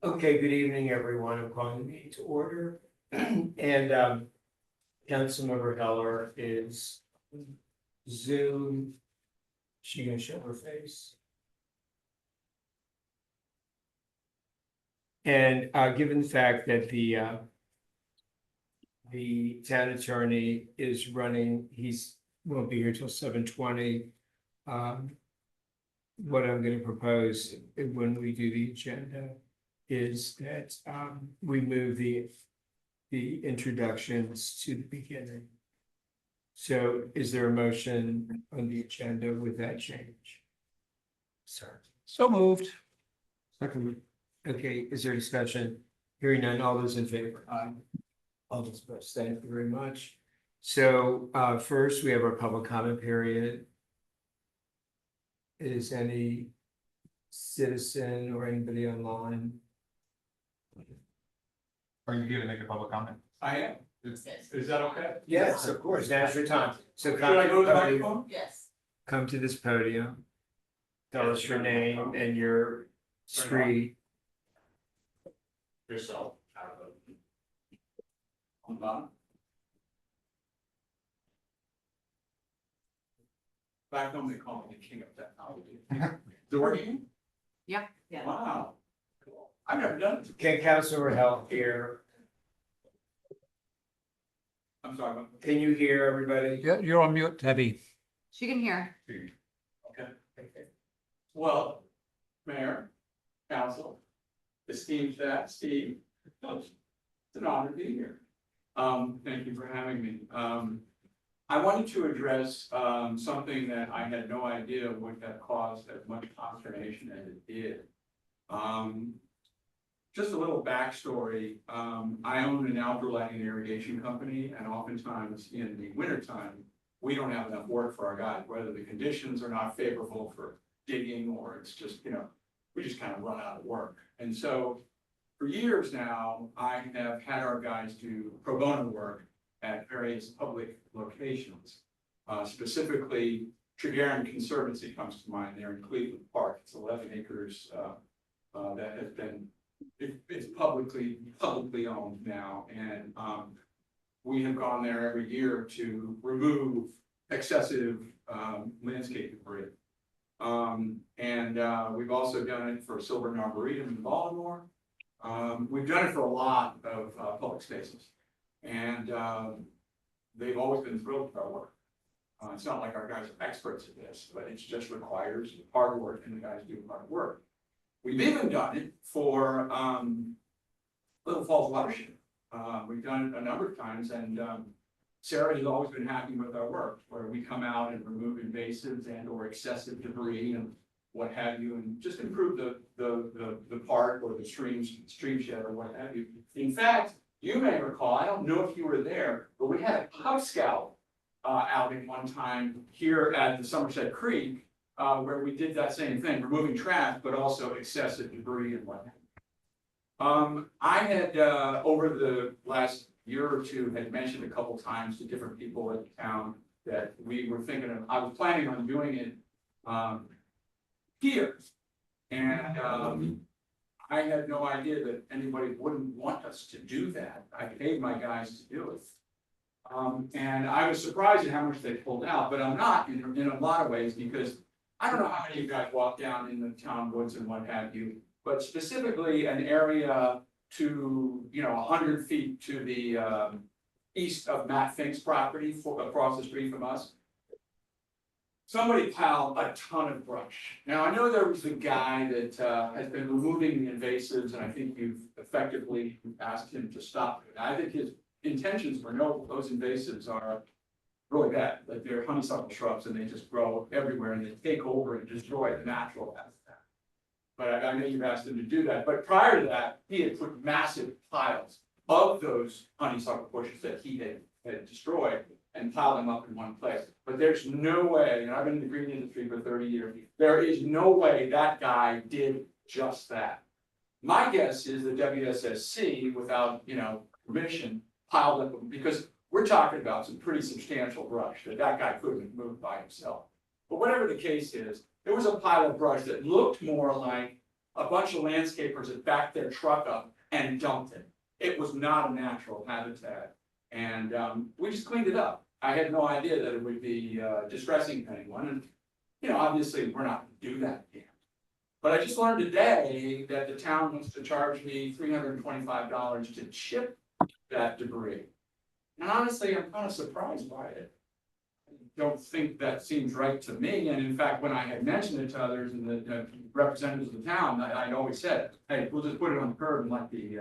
Okay, good evening, everyone. I'm calling the meeting to order. And Councilmember Heller is Zoom. She gonna show her face? And given the fact that the town attorney is running, won't be here till 7:20. What I'm gonna propose when we do the agenda is that we move the introductions to the beginning. So is there a motion on the agenda with that change? Sir. So moved. Second. Okay, is there discussion? Hearing none, all those in favor? Aye. All those opposed, thank you very much. So first, we have our public comment period. Is any citizen or anybody online? Are you here to make a public comment? I am. Is that okay? Yes, of course, now's your time. So Should I go to the come microphone? Yes. come to this podium. Tell us your name and your street. Yourself. On bottom. Back home, they call me the king of technology. The working? Yeah. Wow. Cool. I've never done it. Can Councilor Heller hear? I'm sorry. Can you hear everybody? Yeah, you're on mute, Debbie. She can hear. Okay. Well, Mayor, Council, esteemed staff, Steve, it's an honor to be here. Thank you for having me. I wanted to address something that I had no idea would have caused as much consternation as it did. Just a little backstory. I own an outdoor lighting and irrigation company, and oftentimes in the wintertime, we don't have enough work for our guys, whether the conditions are not favorable for digging or it's just, we just kind of run out of work. And so for years now, I have had our guys do pro bono work at various public locations. Specifically, Tregaron Conservancy comes to mind there in Cleveland Park. It's 11 acres that has been, it's publicly owned now. And we have gone there every year to remove excessive landscape debris. We've also done it for Silver and Arboretum in Baltimore. We've done it for a lot of public spaces. And they've always been thrilled with our work. It's not like our guys are experts at this, but it just requires hard work, and the guys do hard work. We've even done it for Little Falls Watershed. We've done it a number of times, and Sarah has always been happy with our work, where we come out and remove invasives and or excessive debris and what have you, and just improve the park or the stream shed or what have you. In fact, you may recall, I don't know if you were there, but we had a Cub Scout outing one time here at the Somerset Creek, where we did that same thing, removing trash, but also excessive debris and what have you. I had, over the last year or two, had mentioned a couple times to different people in town that we were thinking of, I was planning on doing it here. And I had no idea that anybody wouldn't want us to do that. I paid my guys to do it. And I was surprised at how much they pulled out, but I'm not in a lot of ways, because I don't know how many of you guys walk down in the town woods and what have you, but specifically an area to, 100 feet to the east of Matt Fink's property across the street from us. Somebody piled a ton of brush. Now, I know there was a guy that has been removing the invasives, and I think you've effectively asked him to stop it. I think his intentions were noble. Those invasives are really bad. Like, they're honeysuckle shrubs, and they just grow everywhere, and they take over and destroy the natural habitat. But I know you've asked him to do that. But prior to that, he had put massive piles of those honeysuckle bushes that he had destroyed and piled them up in one place. But there's no way, and I've been in the green industry for 30 years, there is no way that guy did just that. My guess is the WSSC, without, permission, piled up, because we're talking about some pretty substantial brush that guy couldn't have moved by himself. But whatever the case is, there was a pile of brush that looked more like a bunch of landscapers had backed their truck up and dumped it. It was not a natural habitat, and we just cleaned it up. I had no idea that it would be distressing to anyone, and you know, obviously, we're not gonna do that again. But I just learned today that the town wants to charge me $325 to chip that debris. And honestly, I'm kind of surprised by it. I don't think that seems right to me, and in fact, when I had mentioned it to others and the representatives of the town, I'd always said, hey, we'll just put it on the curb and let the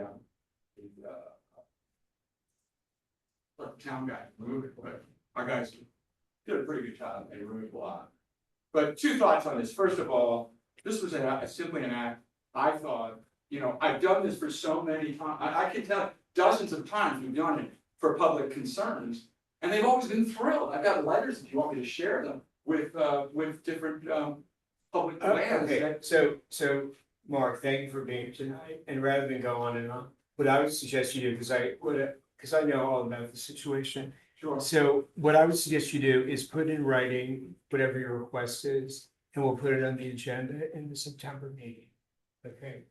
town guy move it, but our guys did a pretty good job, they removed a lot. But two thoughts on this, first of all, this was simply an act, I thought, you know, I've done this for so many times, I can tell dozens of times we've done it for public concerns, and they've always been thrilled. I've got letters, if you want me to share them, with different, public lands. Okay, so, Mark, thank you for being here tonight, and rather than go on and on, what I would suggest you do, because I know all about the situation. Sure. So what I would suggest you do is put in writing whatever your request is, and we'll put it on the agenda in the September meeting. Okay,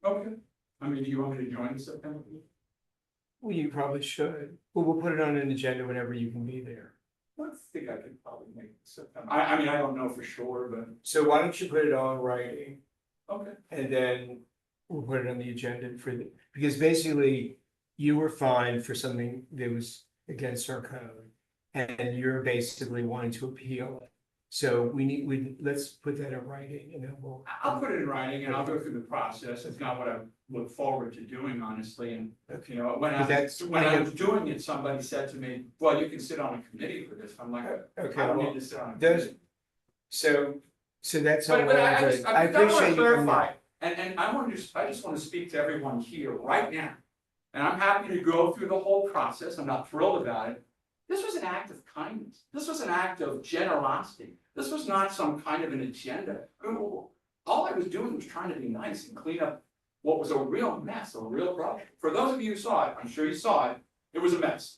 Okay, I mean, do you want me to join the September meeting? well, you probably should, well, we'll put it on an agenda whenever you can be there. I think I could probably make it September, I mean, I don't know for sure, but, So why don't you put it all in writing, okay. and then we'll put it on the agenda for the, because basically you were fined for something that was against our code, and you're basically wanting to appeal it. So let's put that in writing, and then we'll. I'll put it in writing and I'll go through the process. It's not what I look forward to doing, honestly, and, you know, when But that's- I was doing it, somebody said to me, well, you can sit on a committee for this. I'm like, Okay, I don't well, need to sit on a those- committee. So that's all. But well I and just, good. I I want appreciate to you coming in. clarify, and I just want to speak to everyone here right now. And I'm happy to go through the whole process. I'm not thrilled about it. This was an act of kindness. This was an act of generosity. This was not some kind of an agenda. I mean, all I was doing was trying to be nice and clean up what was a real mess, a real problem. For those of you who saw it, I'm sure you saw it, it was a mess.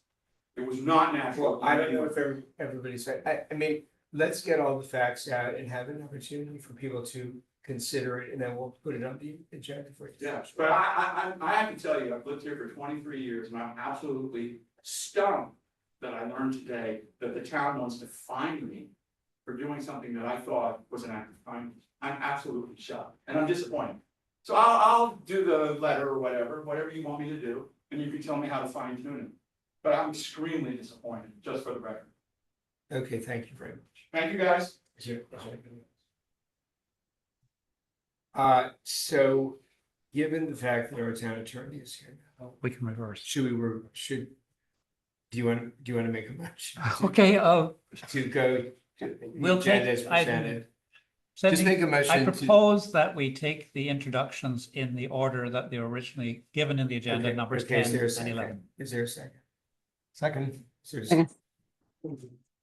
It was not natural. Well, I don't know if everybody said, I mean, let's get all the facts out and have an opportunity for people to consider it, and then we'll put it on the agenda for. Yes, but I have to tell you, I've lived here for 23 years and I'm absolutely stunned that I learned today that the town wants to fine me for doing something that I thought was an act of kindness. I'm absolutely shocked and I'm disappointed. So I'll do the letter or whatever you want me to do, and you can tell me how to fine tune it. But I'm extremely disappointed, just for the record. Okay, thank you very much. Thank you, guys. So, given the fact that our town attorney is here now, We can reverse. do you want to make a motion? Okay, To go to the We'll agenda take as presented? Cindy, Just make a I motion to, propose that we take the introductions in the order that they were originally given in the agenda, Okay, numbers okay, 10 is there a and second? 11. Is there a second? Second. Is there a second?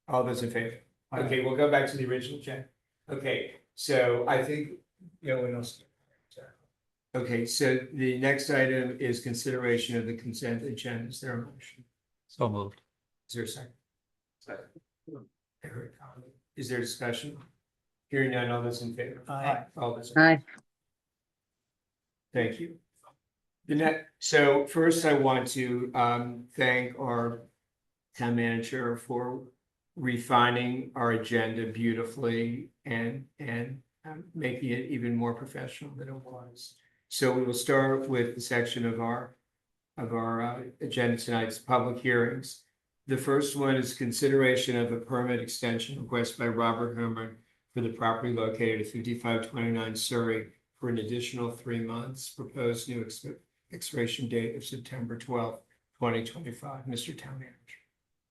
All those in favor? Okay, we'll go back to the original agenda. Okay, so I think, what else? Okay, so the next item is consideration of the consent agenda. Is there a motion? So moved. Is there a second? Second. Is there discussion? Hearing none, all those in favor? Aye. All those. Aye. Thank you. So first I want to thank our town manager for refining our agenda beautifully and making it even more professional than it was. So we will start with the section of our agenda tonight's public hearings. The first one is consideration of a permit extension request by Robert Herman for the property located at 5529 Surrey for an additional 3 months. Proposed new expiration date of September 12th, 2025. Mr. Town Manager.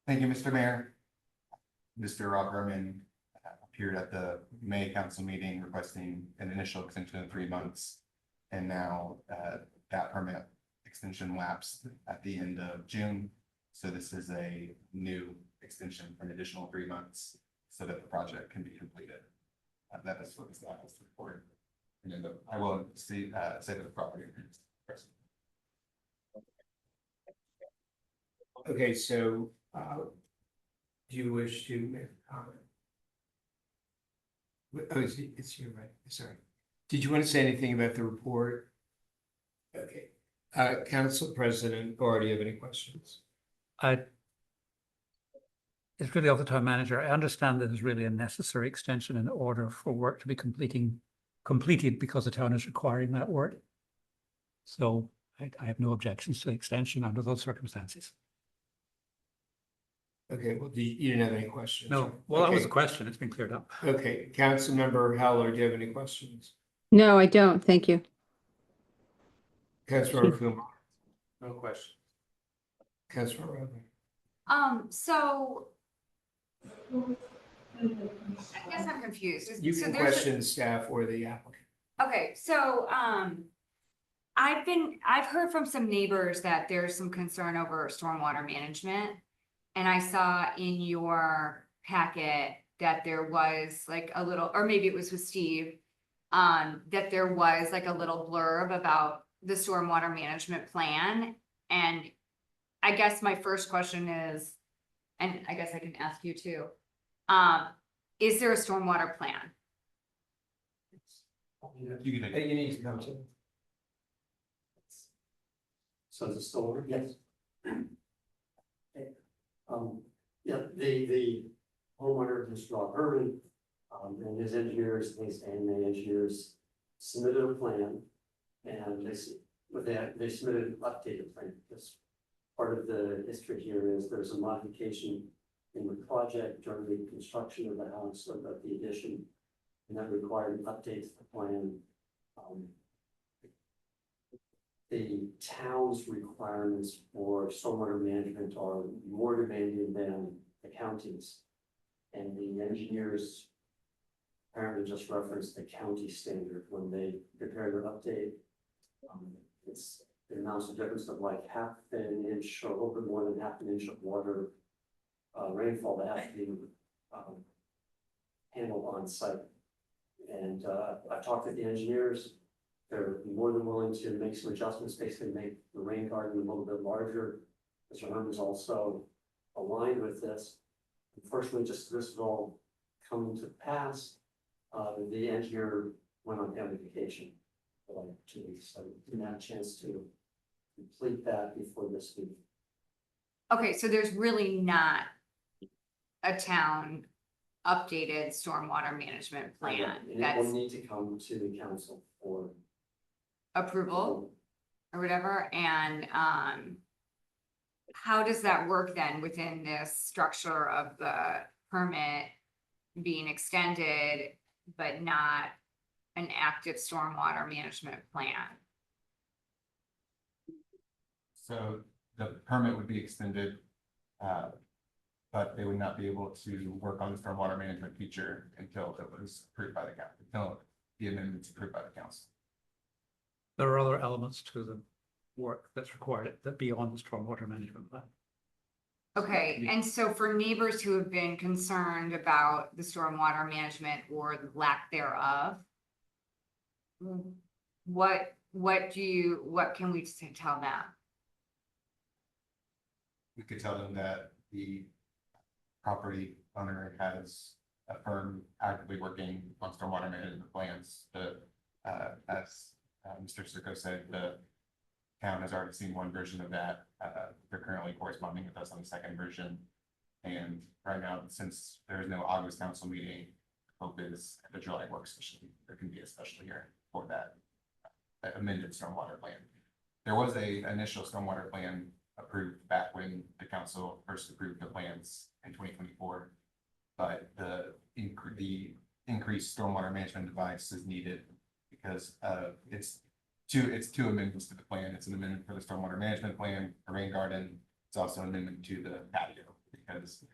Thank you, Mr. Mayor. Mr. Rob Herman appeared at the May council meeting requesting an initial extension of 3 months. And now that permit extension lapsed at the end of June. So this is a new extension for an additional 3 months so that the project can be completed. That is what this is reported. And then I will say that the property. Okay, so do you wish to make a comment? Oh, it's you, right? Sorry. Did you want to say anything about the report? Okay, Council President, or do you have any questions? It's really of the town manager. I understand that there's really a necessary extension in order for work to be completed because the town is requiring that work. So I have no objections to the extension under those circumstances. Okay, well, you didn't have any questions? No, well, that was Okay. a question. It's been cleared up. Okay, Councilmember Heller, do you have any questions? No, I don't. Thank you. Councilmember Kumar? No questions. Councilmember Rutherford? So. I guess I'm confused. You So can there's a- question the staff or the applicant. Okay, so, I've heard from some neighbors that there's some concern over stormwater management. And I saw in your packet that there was like a little, or maybe it was with Steve, that there was like a little blurb about the stormwater management plan. And I guess my first question is, and I guess I can ask you too, is there a stormwater plan? You can take it. You need to come to. So is it still over? Yes. Yeah, the homeowner, Mr. Rob Herman, and his engineers, and the engineers submitted a plan. And they submitted an updated plan, because part of the history here is there's a modification in the project during the construction of the house, of the addition. And that required an update to the plan. The town's requirements for stormwater management are more demanding than the county's. And the engineers apparently just referenced the county standard when they prepare their update. It amounts to a difference of like half an inch or a little bit more than half an inch of water rainfall that has to be handled on site. And I've talked with the engineers. They're more than willing to make some adjustments, basically make the rain garden a little bit larger. Mr. Herman is also aligned with this. Unfortunately, just this is all coming to pass. The engineer went on family vacation for like 2 weeks, so didn't have a chance to complete that before this week. Okay, so there's really not a town updated stormwater management plan And it that's will need to come to the council for approval or whatever, and how does that work then within this structure of the permit being extended, but not an active stormwater management plan? So the permit would be extended, but they would not be able to work on the stormwater management feature until it was approved by the county, until the amendment's approved by the council. There are other elements to the work that's required that beyond the stormwater management plan. Okay, and so for neighbors who have been concerned about the stormwater management or the lack thereof, what can we tell them? We could tell them that the property owner has a firm actively working on stormwater management plans. As Mr. Sicko said, the town has already seen one version of that. They're currently corresponding with us on the second version. And right now, since there is no August council meeting, hope is at the July work session, there can be a special hearing for that amended stormwater plan. There was a initial stormwater plan approved back when the council first approved the plans in 2024. But the increased stormwater management device is needed because it's two amendments to the plan. It's an amendment for the stormwater management plan, the rain garden. It's also an amendment to the patio because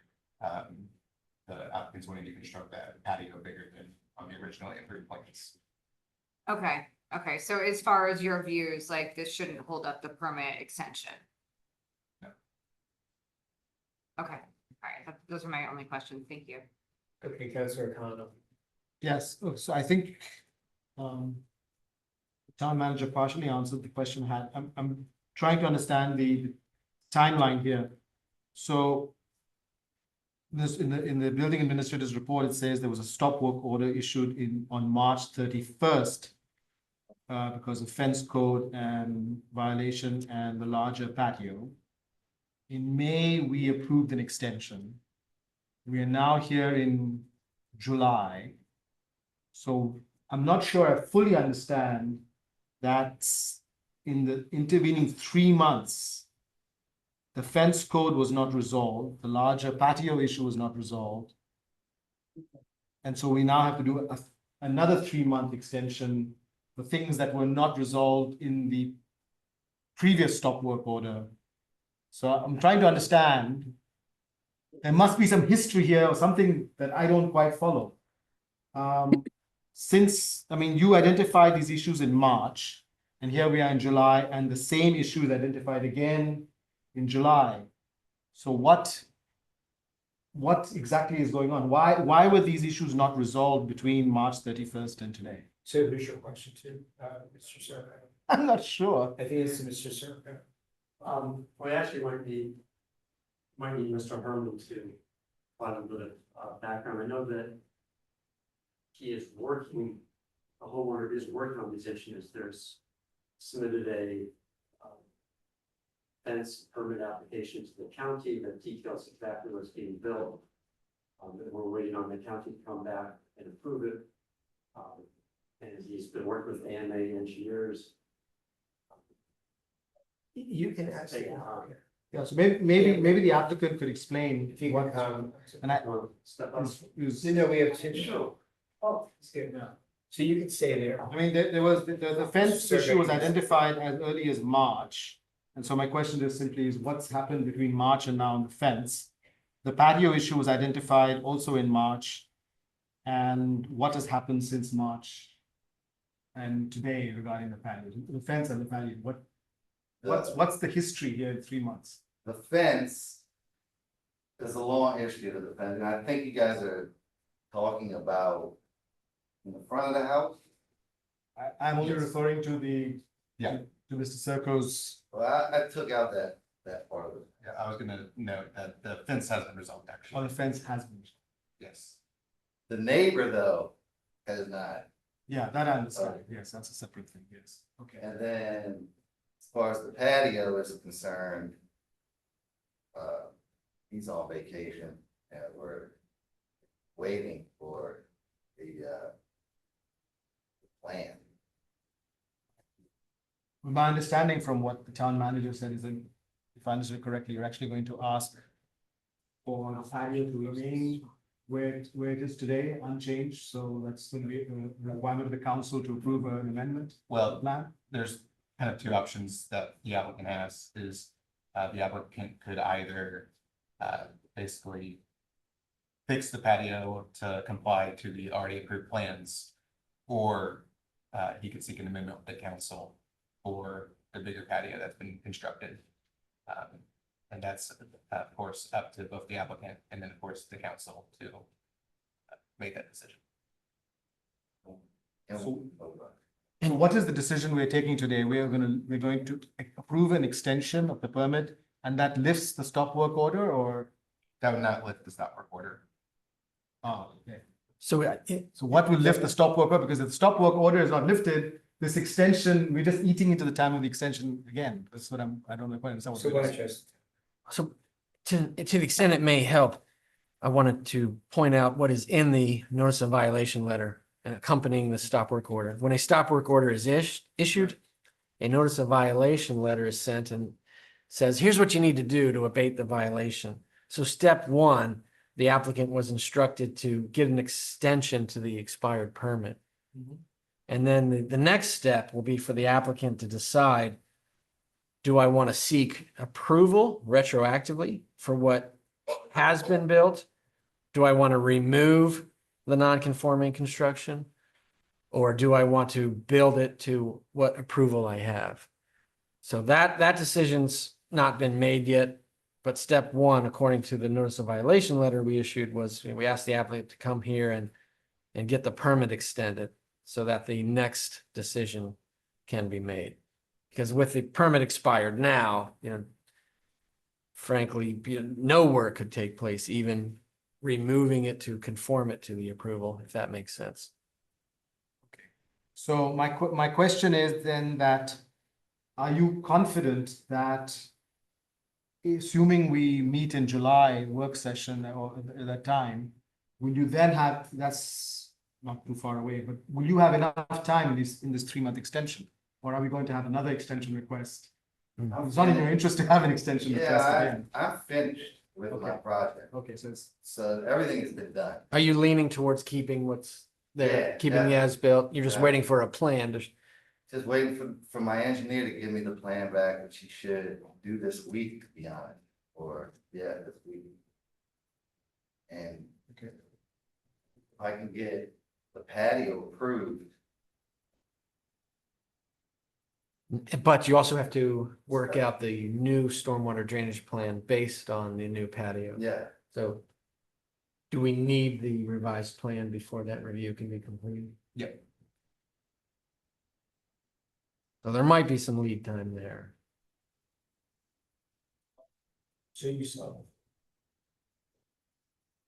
the applicants wanted to construct that patio bigger than on the originally approved plans. Okay, so as far as your views, like this shouldn't hold up the permit extension? No. Okay, all right, those are my only questions, thank you. Okay, Councilor Khanna. Yes, so I think the town manager partially answered the question I had. I'm trying to understand the timeline here. So this in the building administrator's report, it says there was a stop work order issued on March 31st. because of fence code and violation and the larger patio. In May, we approved an extension. We are now here in July. So I'm not sure I fully understand that in the intervening 3 months, the fence code was not resolved, the larger patio issue was not resolved. And so we now have to do another 3-month extension for things that were not resolved in the previous stop work order. So I'm trying to understand, there must be some history here or something that I don't quite follow. Since, I mean, you identified these issues in March, and here we are in July, and the same issue is identified again in July. So what exactly is going on? Why were these issues not resolved between March 31st and today? So who's your question to, Mr. Serpa? I'm not sure. I think it's to Mr. Serpa. We actually might need Mr. Herman to provide a bit of background. I know that he is working, the homeowner is working on these issues. There's submitted a fence permit application to the county that details exactly what's being built. And we're waiting on the county to come back and approve it. And he's been working with AMA engineers. You can ask. Take, Yeah, so maybe the applicant could explain If you what, want, and I, Step up. no, we have two. Oh, it's good now. So you can stay there. I mean, there was, the fence Survey. issue was identified as early as March. And so my question is simply is what's happened between March and now on the fence? The patio issue was identified also in March. And what has happened since March? And today regarding the patio, the fence and the patio, what's the history here in 3 months? The fence. There's a long history to the fence, and I think you guys are talking about in the front of the house. I'm only Yes. referring to Yeah. to Mr. Circo's. Well, I took out that part of it. Yeah, I was gonna note that the fence has been resolved, Or actually. the fence has been. Yes. The neighbor though has not, Yeah, that I understand. Yes, that's a separate thing. Yes. Okay. and then as far as the patio is concerned. He's on vacation and we're waiting for the plan. My understanding from what the town manager said is that, if I understood correctly, you're actually going to ask for the patio to remain where it is today, unchanged, so that's going to be a requirement of the council to approve an amendment Well, plan. there's kind of two options that the applicant has is, the applicant could either, basically fix the patio to comply to the already approved plans, or, he could seek an amendment with the council for the bigger patio that's been constructed. And that's, of course, up to both the applicant and then, of course, the council to make that decision. And So- So what is the decision we're taking today? we're going to approve an extension of the permit, and that lifts the stop work order, or? That would not lift the stop work order. Oh, okay. So So what will lift the stop work order? Because if the stop work order is not lifted, this extension, we're just eating into the time of the extension again. That's what I don't know quite understand. what So it why is. don't you just, So to the extent it may help, I wanted to point out what is in the notice of violation letter and accompanying the stop work order. When a stop work order is issued, a notice of violation letter is sent and says, here's what you need to do to abate the violation. So step one, the applicant was instructed to get an extension to the expired permit. Mhm. And then the next step will be for the applicant to decide, do I want to seek approval retroactively for what has been built? Do I want to remove the non-conforming construction? Or do I want to build it to what approval I have? So that decision's not been made yet. But step one, according to the notice of violation letter we issued, was we asked the applicant to come here and get the permit extended so that the next decision can be made. Because with the permit expired now, frankly, no work could take place, even removing it to conform it to the approval, if that makes sense. So my question is then that, are you confident that assuming we meet in July work session or at that time, will you then have, that's not too far away, but will you have enough time in this 3-month extension? Or are we going to have another extension request? It's not in your interest to have an extension request Yeah, again. I'm finished with my Okay. project, Okay, so it's, so everything has been done. Are you leaning towards keeping what's there, Yeah, keeping the definitely. as-built? You're just Yeah. waiting for a plan to, Just waiting for my engineer to give me the plan back, which he should do this week, to be honest, or, yeah, this week. And okay. if I can get the patio approved, but you also have to work out the new stormwater drainage plan based on the new patio. yeah, So do we need the revised plan before that review can be completed? Yep. So there might be some lead time there. So you saw.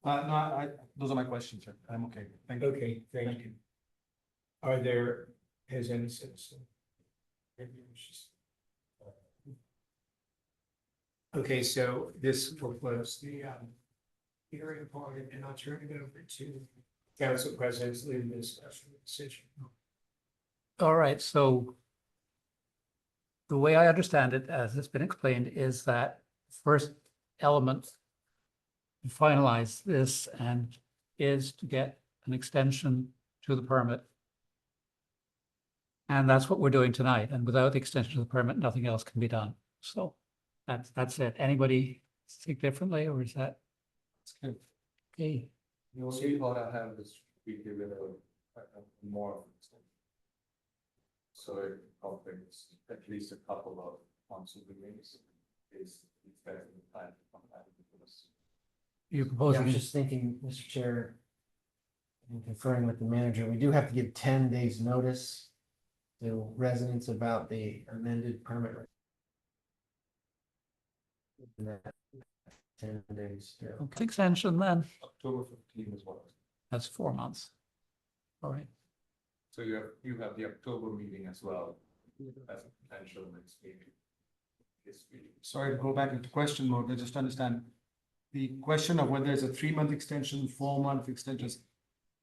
No, those are my questions, sir. I'm okay. Thank you. Okay, thank you. Are there, has any citizen? Okay, so this will close the hearing part, and I'll turn it over to Council President's leading discussion decision. All right, so the way I understand it, as it's been explained, is that first element to finalize this and is to get an extension to the permit. And that's what we're doing tonight. And without the extension to the permit, nothing else can be done. So that's it. Anybody think differently, or is that? That's good. Okay, the only thought I have is we give it a more. So it operates at least a couple of months of the meetings is better than the time to come back to us. you're I proposing, was just thinking, Mr. Chair, and conferring with the manager, we do have to give 10 days notice to residents about the amended permit. And that 10 days, yeah. okay, extension then, October 15 is what. that's 4 months. All right, So you have the October meeting as well as a potential next meeting. This meeting. Sorry to go back into question mode, but just to understand. The question of whether it's a 3-month extension, 4-month extensions,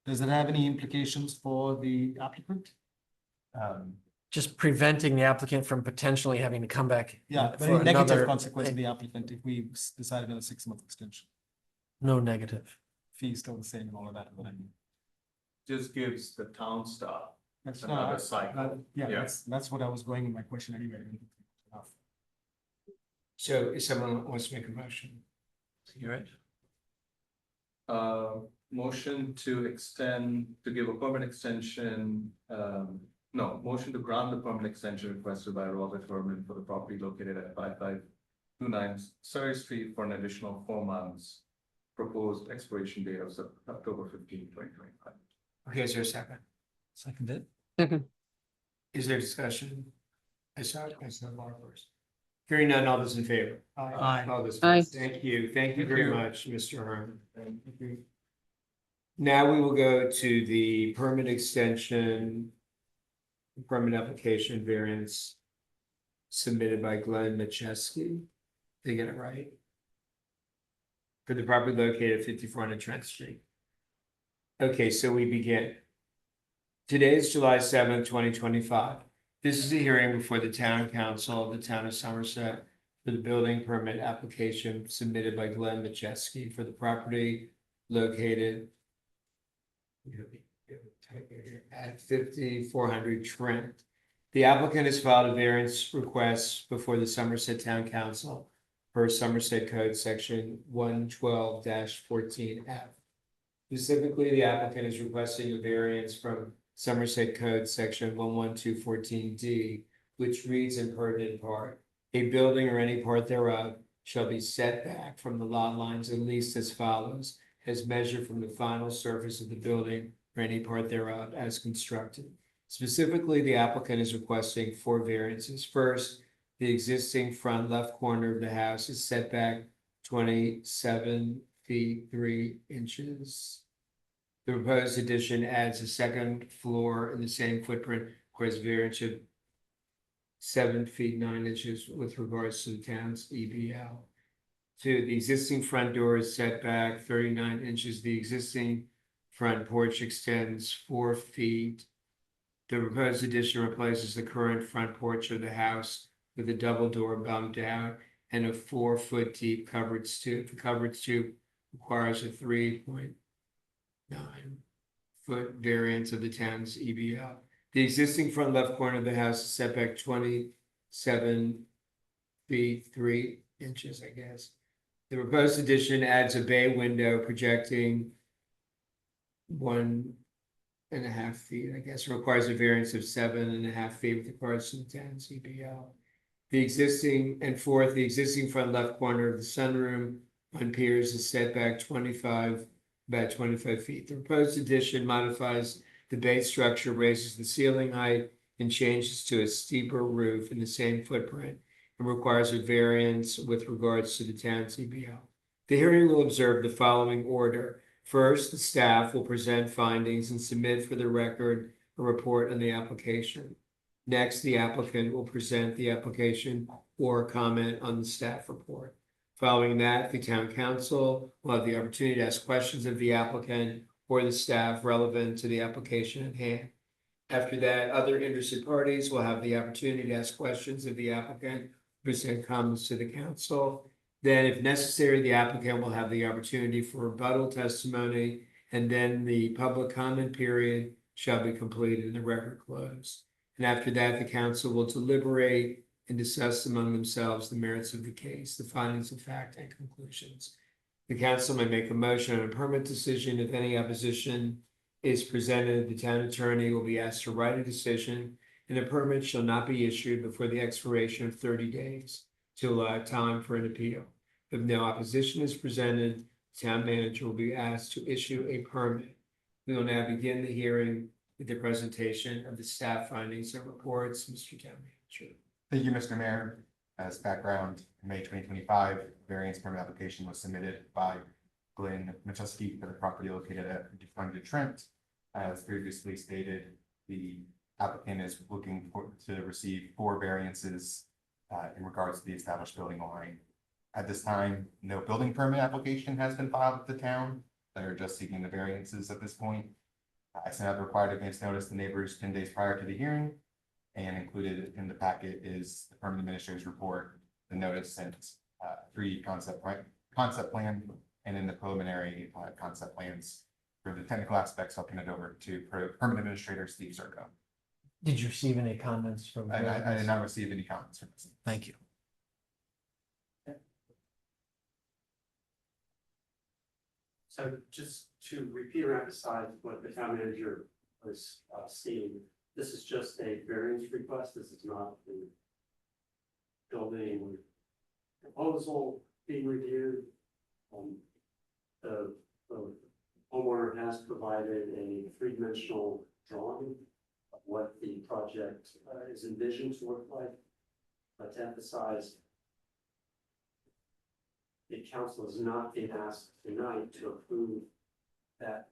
does it have any implications for the applicant? Just preventing the applicant from potentially having to come back. Yeah, but for any negative another- consequence to the applicant if we decided on a 6-month extension, No negative. fees still the same and all of that, but I mean. Just gives the town staff That's another not, cycle. yeah, Yeah. that's what I was going in my question anyway. So if someone wants to make a motion. you're right. Motion to extend, to give a permit extension, no, motion to grant the permit extension requested by Robert Herman for the property located at 5529 Surrey Street for an additional 4 months. Proposed expiration date of October 15, 2025. Okay, is there a second? Second it. Second. Is there discussion? I saw Laura first. Hearing none, all those in favor? Aye. All those Aye. opposed. Thank you very you. much, Mr. Herman. Thank you. Now we will go to the permit extension. Permit application variance submitted by Glenn Macheski. Did I get it right? For the property located at 5400 Trent Street. Okay, so we begin. Today is July 7th, 2025. This is a hearing before the Town Council of the Town of Somerset for the building permit application submitted by Glenn Macheski for the property located at 5400 Trent. The applicant has filed a variance request before the Somerset Town Council per Somerset Code Section 112-14F. Specifically, the applicant is requesting a variance from Somerset Code Section 11214D, which reads in pertinent part, a building or any part thereof shall be set back from the lot lines at least as follows, as measured from the final surface of the building or any part thereof as constructed. Specifically, the applicant is requesting 4 variances. First, the existing front left corner of the house is set back 27 feet 3 inches. The proposed addition adds a second floor in the same footprint, requires variance of 7 feet 9 inches with regards to the town's EBL. Two, the existing front door is set back 39 inches. The existing front porch extends 4 feet. The proposed addition replaces the current front porch of the house with a double door bumped out and a 4-foot deep covered stoop. The covered stoop requires a 3.9-foot variance of the town's EBL. The existing front left corner of the house is set back 27 feet 3 inches, I guess. The proposed addition adds a bay window projecting 1.5 feet, I guess, requires a variance of 7.5 feet with regards to the town's EBL. The existing front left corner of the sunroom on piers is set back about 25 feet. The proposed addition modifies the base structure, raises the ceiling height, and changes to a steeper roof in the same footprint, and requires a variance with regards to the town's EBL. The hearing will observe the following order. First, the staff will present findings and submit for the record a report on the application. Next, the applicant will present the application or comment on the staff report. Following that, the town council will have the opportunity to ask questions of the applicant or the staff relevant to the application at hand. After that, other interested parties will have the opportunity to ask questions of the applicant, present comments to the council. Then, if necessary, the applicant will have the opportunity for rebuttal testimony, and then the public comment period shall be completed and the record closed. And after that, the council will deliberate and discuss among themselves the merits of the case, the findings of fact, and conclusions. The council may make a motion on a permit decision. If any opposition is presented, the town attorney will be asked to write a decision, and a permit shall not be issued before the expiration of 30 days to allow time for an appeal. If no opposition is presented, the town manager will be asked to issue a permit. We will now begin the hearing with the presentation of the staff findings and reports. Mr. Town Manager. Thank you, Mr. Mayor. As background, in May 2025, variance permit application was submitted by Glenn Machuski for the property located at 5200 Trent. As previously stated, the applicant is looking to receive 4 variances in regards to the established building line. At this time, no building permit application has been filed with the town. They're just seeking the variances at this point. I sent out the required advance notice to neighbors 10 days prior to the hearing, and included in the packet is the permanent administrator's report, the notice, and 3 concept plan, and in the preliminary concept plans. For the technical aspects, I'll turn it over to permanent administrator Steve Zerko. Did you receive any comments from? I did not receive any comments from this. Thank you. So just to repeat or emphasize what the town manager was stating, this is just a variance request. This is not the building proposal being reviewed. The homeowner has provided a 3-dimensional drawing of what the project is envisioned to look like. But to emphasize, the council is not being asked tonight to approve that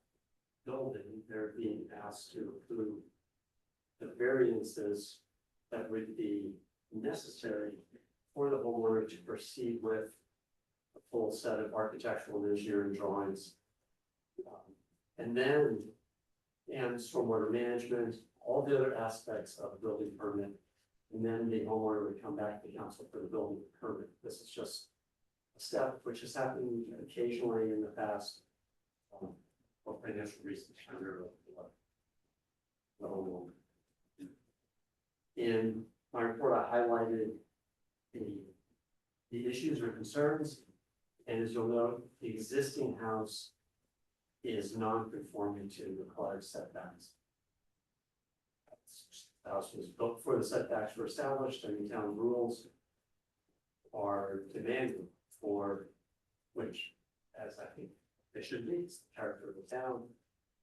building. They're being asked to approve the variances that would be necessary for the homeowner to proceed with a full set of architectural and engineering drawings. And stormwater management, all the other aspects of a building permit. And then the homeowner would come back to the council for the building permit. This is just a step which has happened occasionally in the past for financial reasons under the homeowner. In my report, I highlighted the issues or concerns, and as you'll note, the existing house is non-conforming to required setbacks. The house was built before the setbacks were established, and the town rules are demanding for which, as I think they should be, it's the character of the town,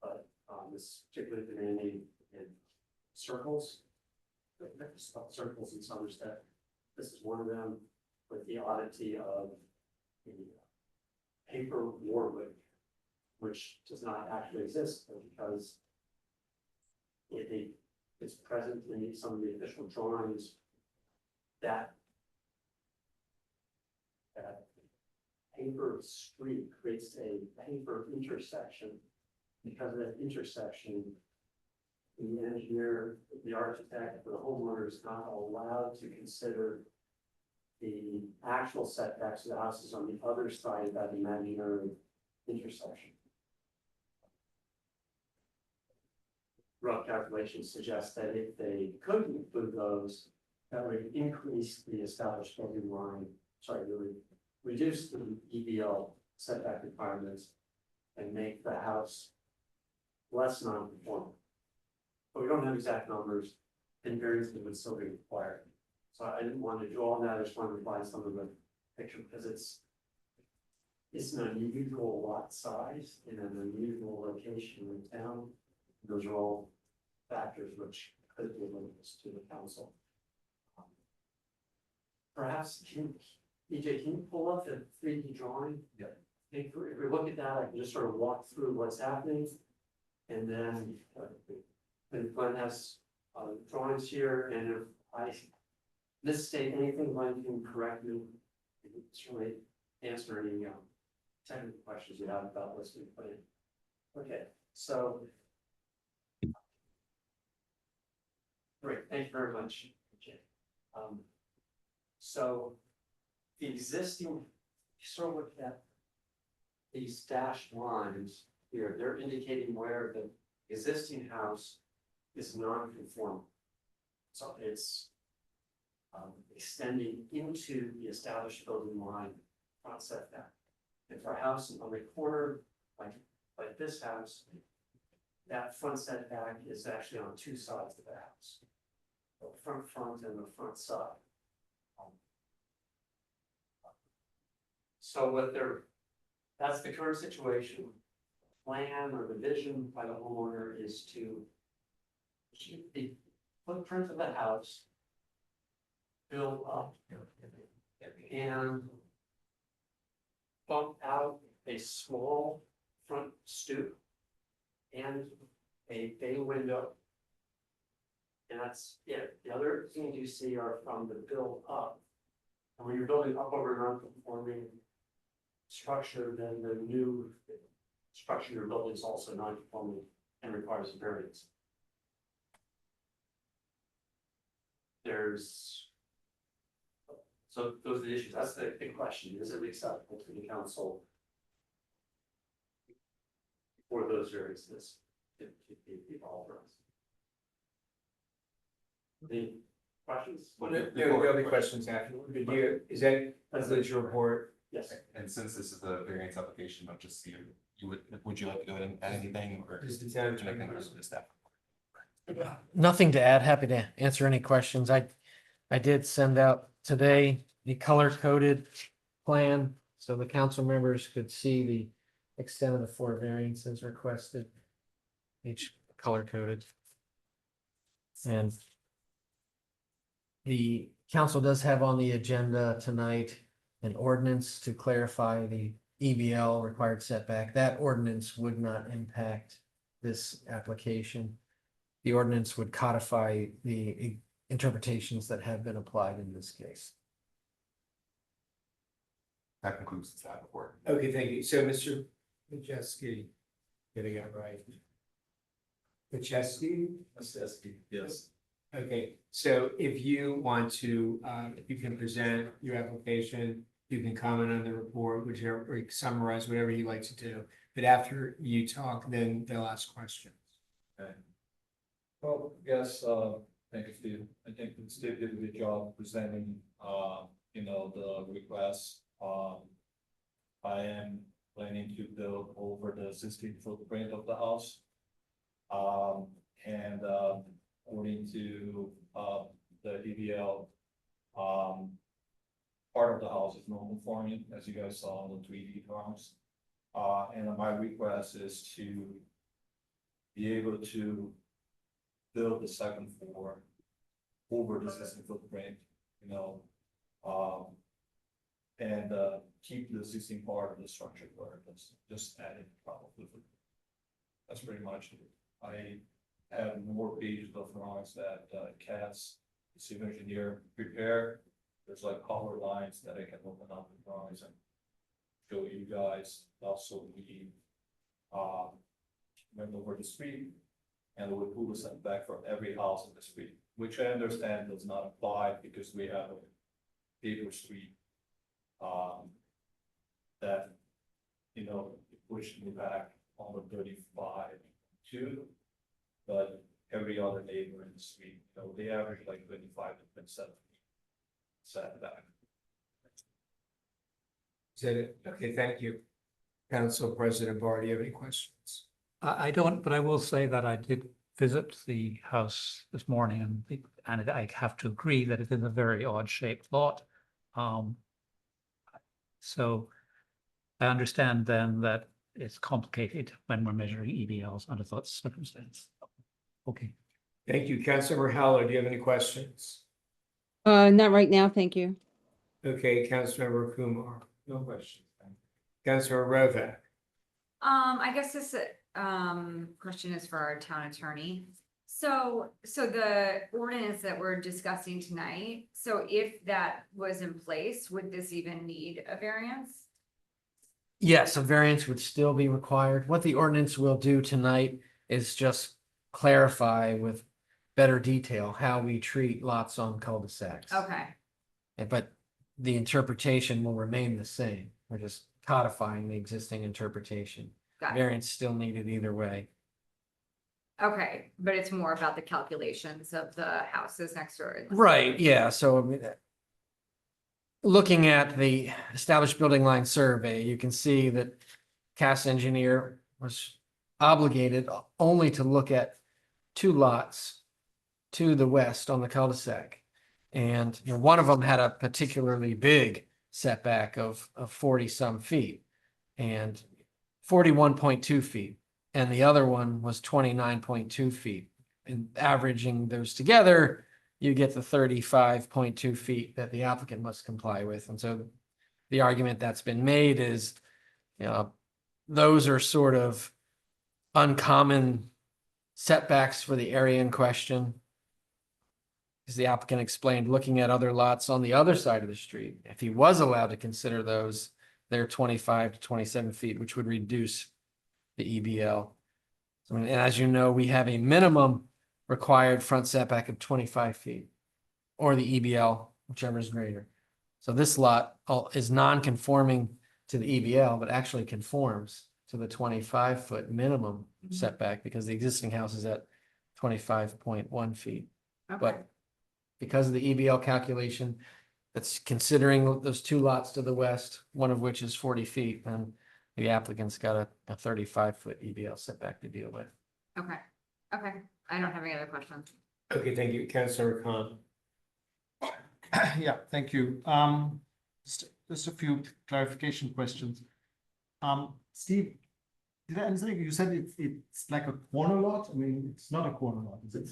but this particularly demanding in circles. Circles in Somerset. This is one of them, with the oddity of the paper Warwick which does not actually exist, but because it's present in some of the official drawings that paper street creates a paper intersection. Because of that intersection, the engineer, the architect, the homeowner is not allowed to consider the actual setbacks of the houses on the other side of that imaginary intersection. Rough calculations suggest that if they could include those, that would increase the established building line, would reduce the EBL setback requirements and make the house less non-conforming. But we don't have exact numbers, and variances would still be required. So I didn't want to draw on that, I just wanted to find some of the picture, because it's an unusual lot size in an unusual location in town. Those are all factors which could be limits to the council. Perhaps, EJ, can you pull up the 3D drawing? Yeah. If we look at that, I can just sort of walk through what's happening. And then, Glenn has drawings here, and if I misstate anything, Glenn can correct me. You can certainly answer any technical questions you have about listing plan. Okay, so. Great, thank you very much, Jay. So the existing, you sort of look at these dashed lines here, they're indicating where the existing house is non-conforming. So it's extending into the established building line front setback. And for a house on the corner, like this house, that front setback is actually on two sides of the house. The front and the front side. So that's the current situation. Plan or the vision by the homeowner is to keep the footprint of the house, build up, and bump out a small front stoop and a bay window. And that's it. The other things you see are from the build up. And when you're building up over non-conforming structure, then the new structure you're building is also non-conforming and requires a variance. So those are the issues. That's the big question. Is it acceptable to the council for those variances to be all for us? Any questions? There'll be questions after. Is that concludes your report? Yes. And since this is a variance application, I'll just see, would you like to go ahead and add anything or? Is the town Can I think of the staff? Nothing to add. Happy to answer any questions. I did send out today the color-coded plan, so the council members could see the extent of the 4 variances requested, each color-coded. And the council does have on the agenda tonight an ordinance to clarify the EBL required setback. That ordinance would not impact this application. The ordinance would codify the interpretations that have been applied in this case. That concludes the staff report. Okay, thank you. So Mr. Majeski, getting it right. Majeski? Yes. Okay, so if you want to, you can present your application, you can comment on the report, whichever, or summarize whatever you like to do. But after you talk, then they'll ask questions. Okay. Well, yes, thank you, Steve. I think Steve did a good job presenting, the request. I am planning to build over the 16 footprint of the house. And according to the EBL, part of the house is non-conforming, as you guys saw on the 3D drawings. And my request is to be able to build the second floor over the existing footprint, and keep the existing part of the structure where it's just adding probably. That's pretty much it. I have more pages of drawings that Cass, the civil engineer, prepare. There's like color lines that I can open up the drawings and show you guys. Also, we went over the street and we pull the setback for every house in the street, which I understand does not apply because we have a paper street. That, you know, pushed me back on the 35 too. But every other neighbor in the street, you know, they average like 25 to 27 setback. Is that it? Okay, thank you. Council President Barr, do you have any questions? I don't, but I will say that I did visit the house this morning and I have to agree that it is a very odd shaped lot. So I understand then that it's complicated when we're measuring EBLs under such circumstance. Okay. Thank you. Councilmember Heller, do you have any questions? Not right now, thank you. Okay, Councilmember Kumar, no questions. Councilmember Rovak. I guess this question is for our town attorney. So the ordinance that we're discussing tonight, so if that was in place, would this even need a variance? Yes, a variance would still be required. What the ordinance will do tonight is just clarify with better detail how we treat lots on cul-de-sacs. Okay, But the interpretation will remain the same. We're just codifying the existing interpretation. got it. Variance still needed either way. Okay, but it's more about the calculations of the houses next door. Right, yeah, so I mean, looking at the established building line survey, you can see that Cass Engineer was obligated only to look at 2 lots to the west on the cul-de-sac. And you know, one of them had a particularly big setback of 40 some feet and 41.2 feet. And the other one was 29.2 feet. And averaging those together, you get the 35.2 feet that the applicant must comply with. And so the argument that's been made is, you know, those are sort of uncommon setbacks for the area in question. As the applicant explained, looking at other lots on the other side of the street, if he was allowed to consider those, they're 25 to 27 feet, which would reduce the EBL. So, and as you know, we have a minimum required front setback of 25 feet or the EBL, whichever is greater. So this lot is non-conforming to the EBL, but actually conforms to the 25-foot minimum setback because the existing house is at 25.1 feet. Okay, But because of the EBL calculation, that's considering those 2 lots to the west, one of which is 40 feet, and the applicant's got a 35-foot EBL setback to deal with. okay, okay. I don't have any other questions. Okay, thank you. Councilmember Khan. Yeah, thank you. Just a few clarification questions. Steve, did I understand you said it's like a corner lot? I mean, it's not a corner lot, is it?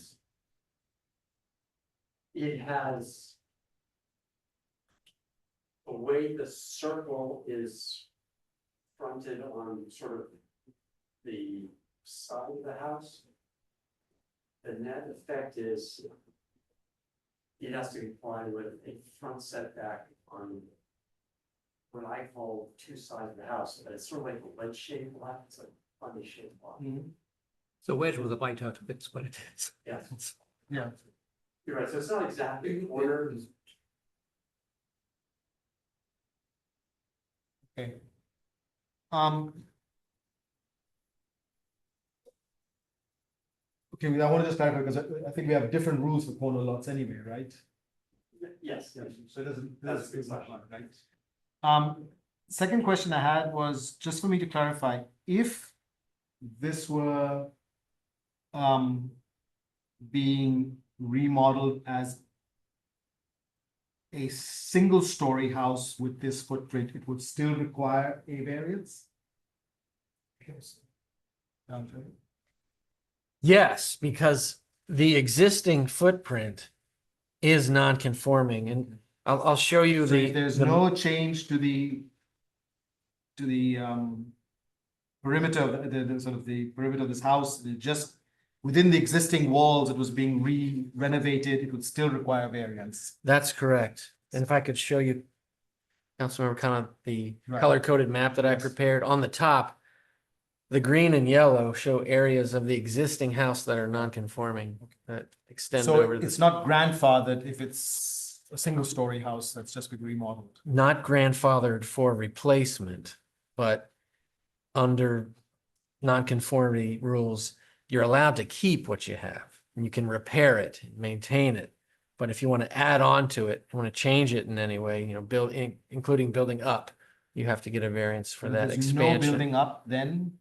It has the way the circle is fronted on sort of the side of the house. The net effect is it has to comply with a front setback on what I call 2 sides of the house, but it's sort of like a wedge-shaped lot. It's a funny shaped lot. So wedge with a bite out of it's what it is. Yes, Yeah. you're right. So it's not exactly a corner. Okay. Okay, I want to just clarify because I think we have different rules for corner lots anyway, right? Yes. So it doesn't. That's a good question. Right? Second question I had was just for me to clarify, if this were being remodeled as a single-story house with this footprint, it would still require a variance? Yes, because the existing footprint is non-conforming, and I'll show you So the. if there's the- no change to the perimeter, of the sort of the perimeter of this house, it just within the existing walls, it was being renovated, it would still require variance. That's correct. And if I could show you, Councilmember, kind of the Right. color-coded map that I Yes. prepared on the top. The green and yellow show areas of the existing house that are non-conforming that extend So over it's the, not grandfathered if it's a single-story house that's just been remodeled. not grandfathered for replacement, but under non-conformity rules, you're allowed to keep what you have. And you can repair it, maintain it. But if you want to add on to it, you want to change it in any way, including building up, you have to get a variance for And that there's no expansion. building up then?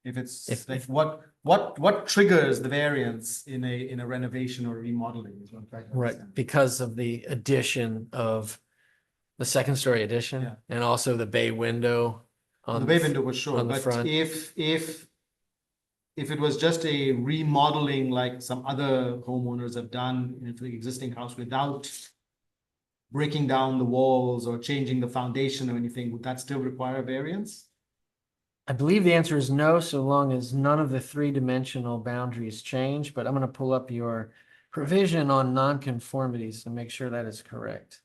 If it's, If- like, what triggers the variance in a renovation or remodeling is what I'm trying to Right, understand. because of the addition of the second story addition Yeah. and also the bay window. on The bay f- window was sure, on the but front. if it was just a remodeling like some other homeowners have done in the existing house without breaking down the walls or changing the foundation or anything, would that still require a variance? I believe the answer is no, so long as none of the three-dimensional boundaries change, but I'm gonna pull up your provision on nonconformities to make sure that is correct.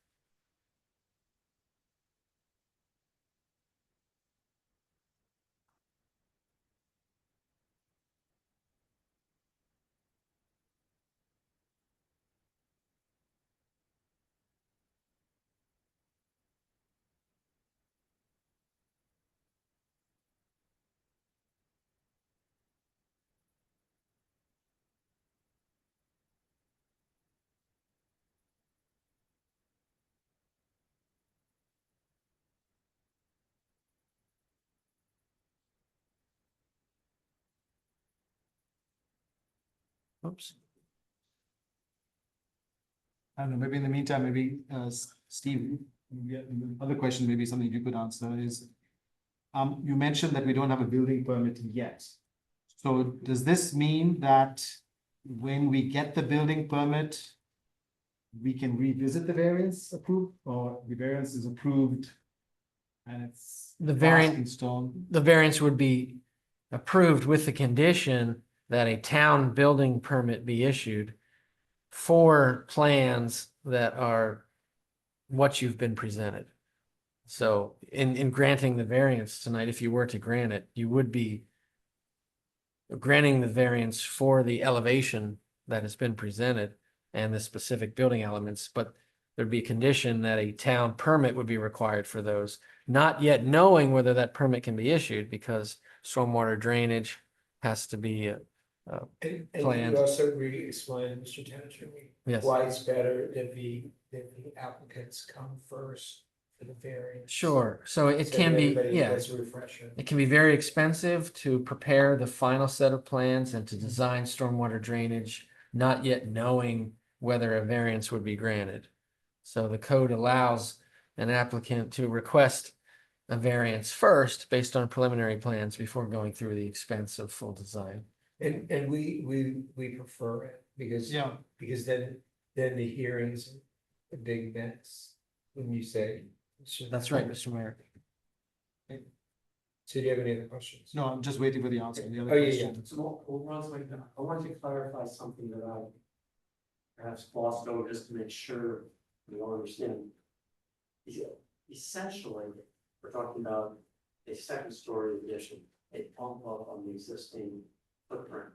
Oops. I don't know, maybe in the meantime, maybe Steve, other question, maybe something you could answer is, you mentioned that we don't have a building permit yet. So does this mean that when we get the building permit, we can revisit the variance approved, or the variance is approved and it's The cast variant- in stone? The variance would be approved with the condition that a town building permit be issued for plans that are what you've been presented. So in granting the variance tonight, if you were to grant it, you would be granting the variance for the elevation that has been presented and the specific building elements, but there'd be a condition that a town permit would be required for those, not yet knowing whether that permit can be issued because stormwater drainage has to be And Planned. you also re-explained, Mr. Township, yes. why it's better that the applicants come first for the variance. Sure, so it So can be, everybody yeah, gets a refresher. it can be very expensive to prepare the final set of plans and to design stormwater drainage, not yet knowing whether a variance would be granted. So the code allows an applicant to request a variance first based on preliminary plans before going through the expense of full design. And we prefer it because. Yeah. Because then the hearings, a big mess, when you say. That's right, Mr. Mayor. So do you have any other questions? No, I'm just waiting for the answer. The other Oh, yeah, yeah. question. So, I want to clarify something that I perhaps glossed over just to make sure we all understand. Essentially, we're talking about a second story addition, a bump up on the existing footprint.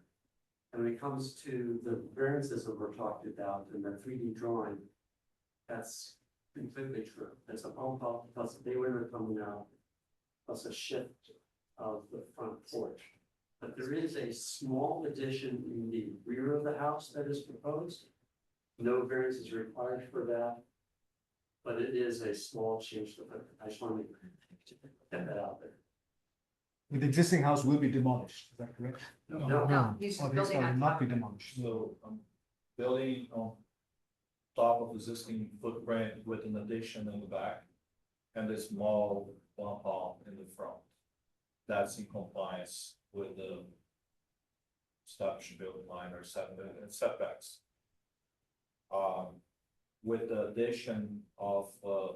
And when it comes to the variances that we're talking about in the 3D drawing, that's completely true. There's a bump up plus a bay window coming out, plus a shift of the front porch. But there is a small addition in the rear of the house that is proposed. No variance is required for that. But it is a small change to the, I just want to get that out there. The existing house will be demolished, is that correct? No, No, he's Or just this building will on not top. be demolished. So building on top of existing footprint with an addition in the back and a small bump out in the front. That's in compliance with the established building line or setbacks. with the addition of, the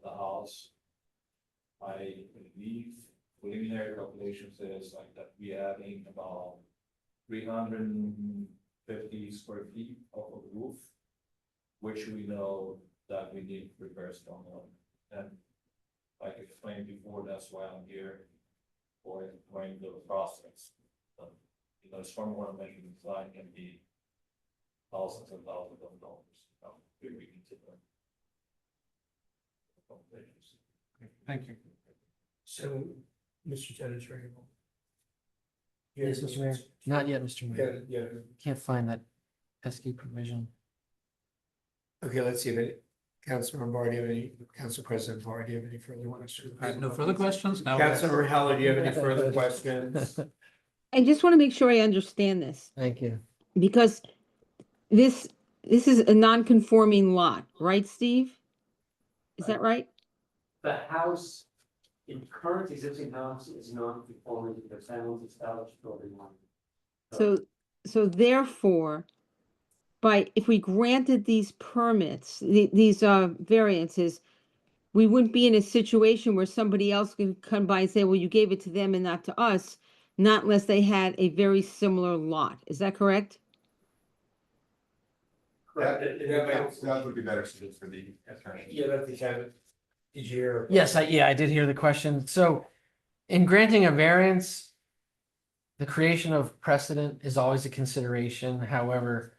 house, I believe preliminary calculation says like that we adding about 350 square feet of a roof, which we know that we need repair stone on. And like I explained before, that's why I'm here, for explaining the process. Stormwater management design can be thousands and thousands of dollars. We need to learn. Thank you. So, Mr. Jennings, are you? Yes, Mr. Mayor. Not yet, Mr. Mayor. Yeah, Can't find that pesky provision. okay, let's see if any, Councilor Barr, do you have any, Council President Barr, do you have any further questions? I have no further questions now. Councilor Heller, do you have any further questions? I just want to make sure I understand this, Thank you. because this is a non-conforming lot, right, Steve? Is that right? The house, in current existing house is not conforming to the town's established building line. So therefore, if we granted these permits, these variances, we wouldn't be in a situation where somebody else can come by and say, well, you gave it to them and not to us, not unless they had a very similar lot. Is that correct? That would be better suited for the attorney. Yeah, that's the kind of, did you hear? Yes, I did hear the question. So in granting a variance, the creation of precedent is always a consideration. However,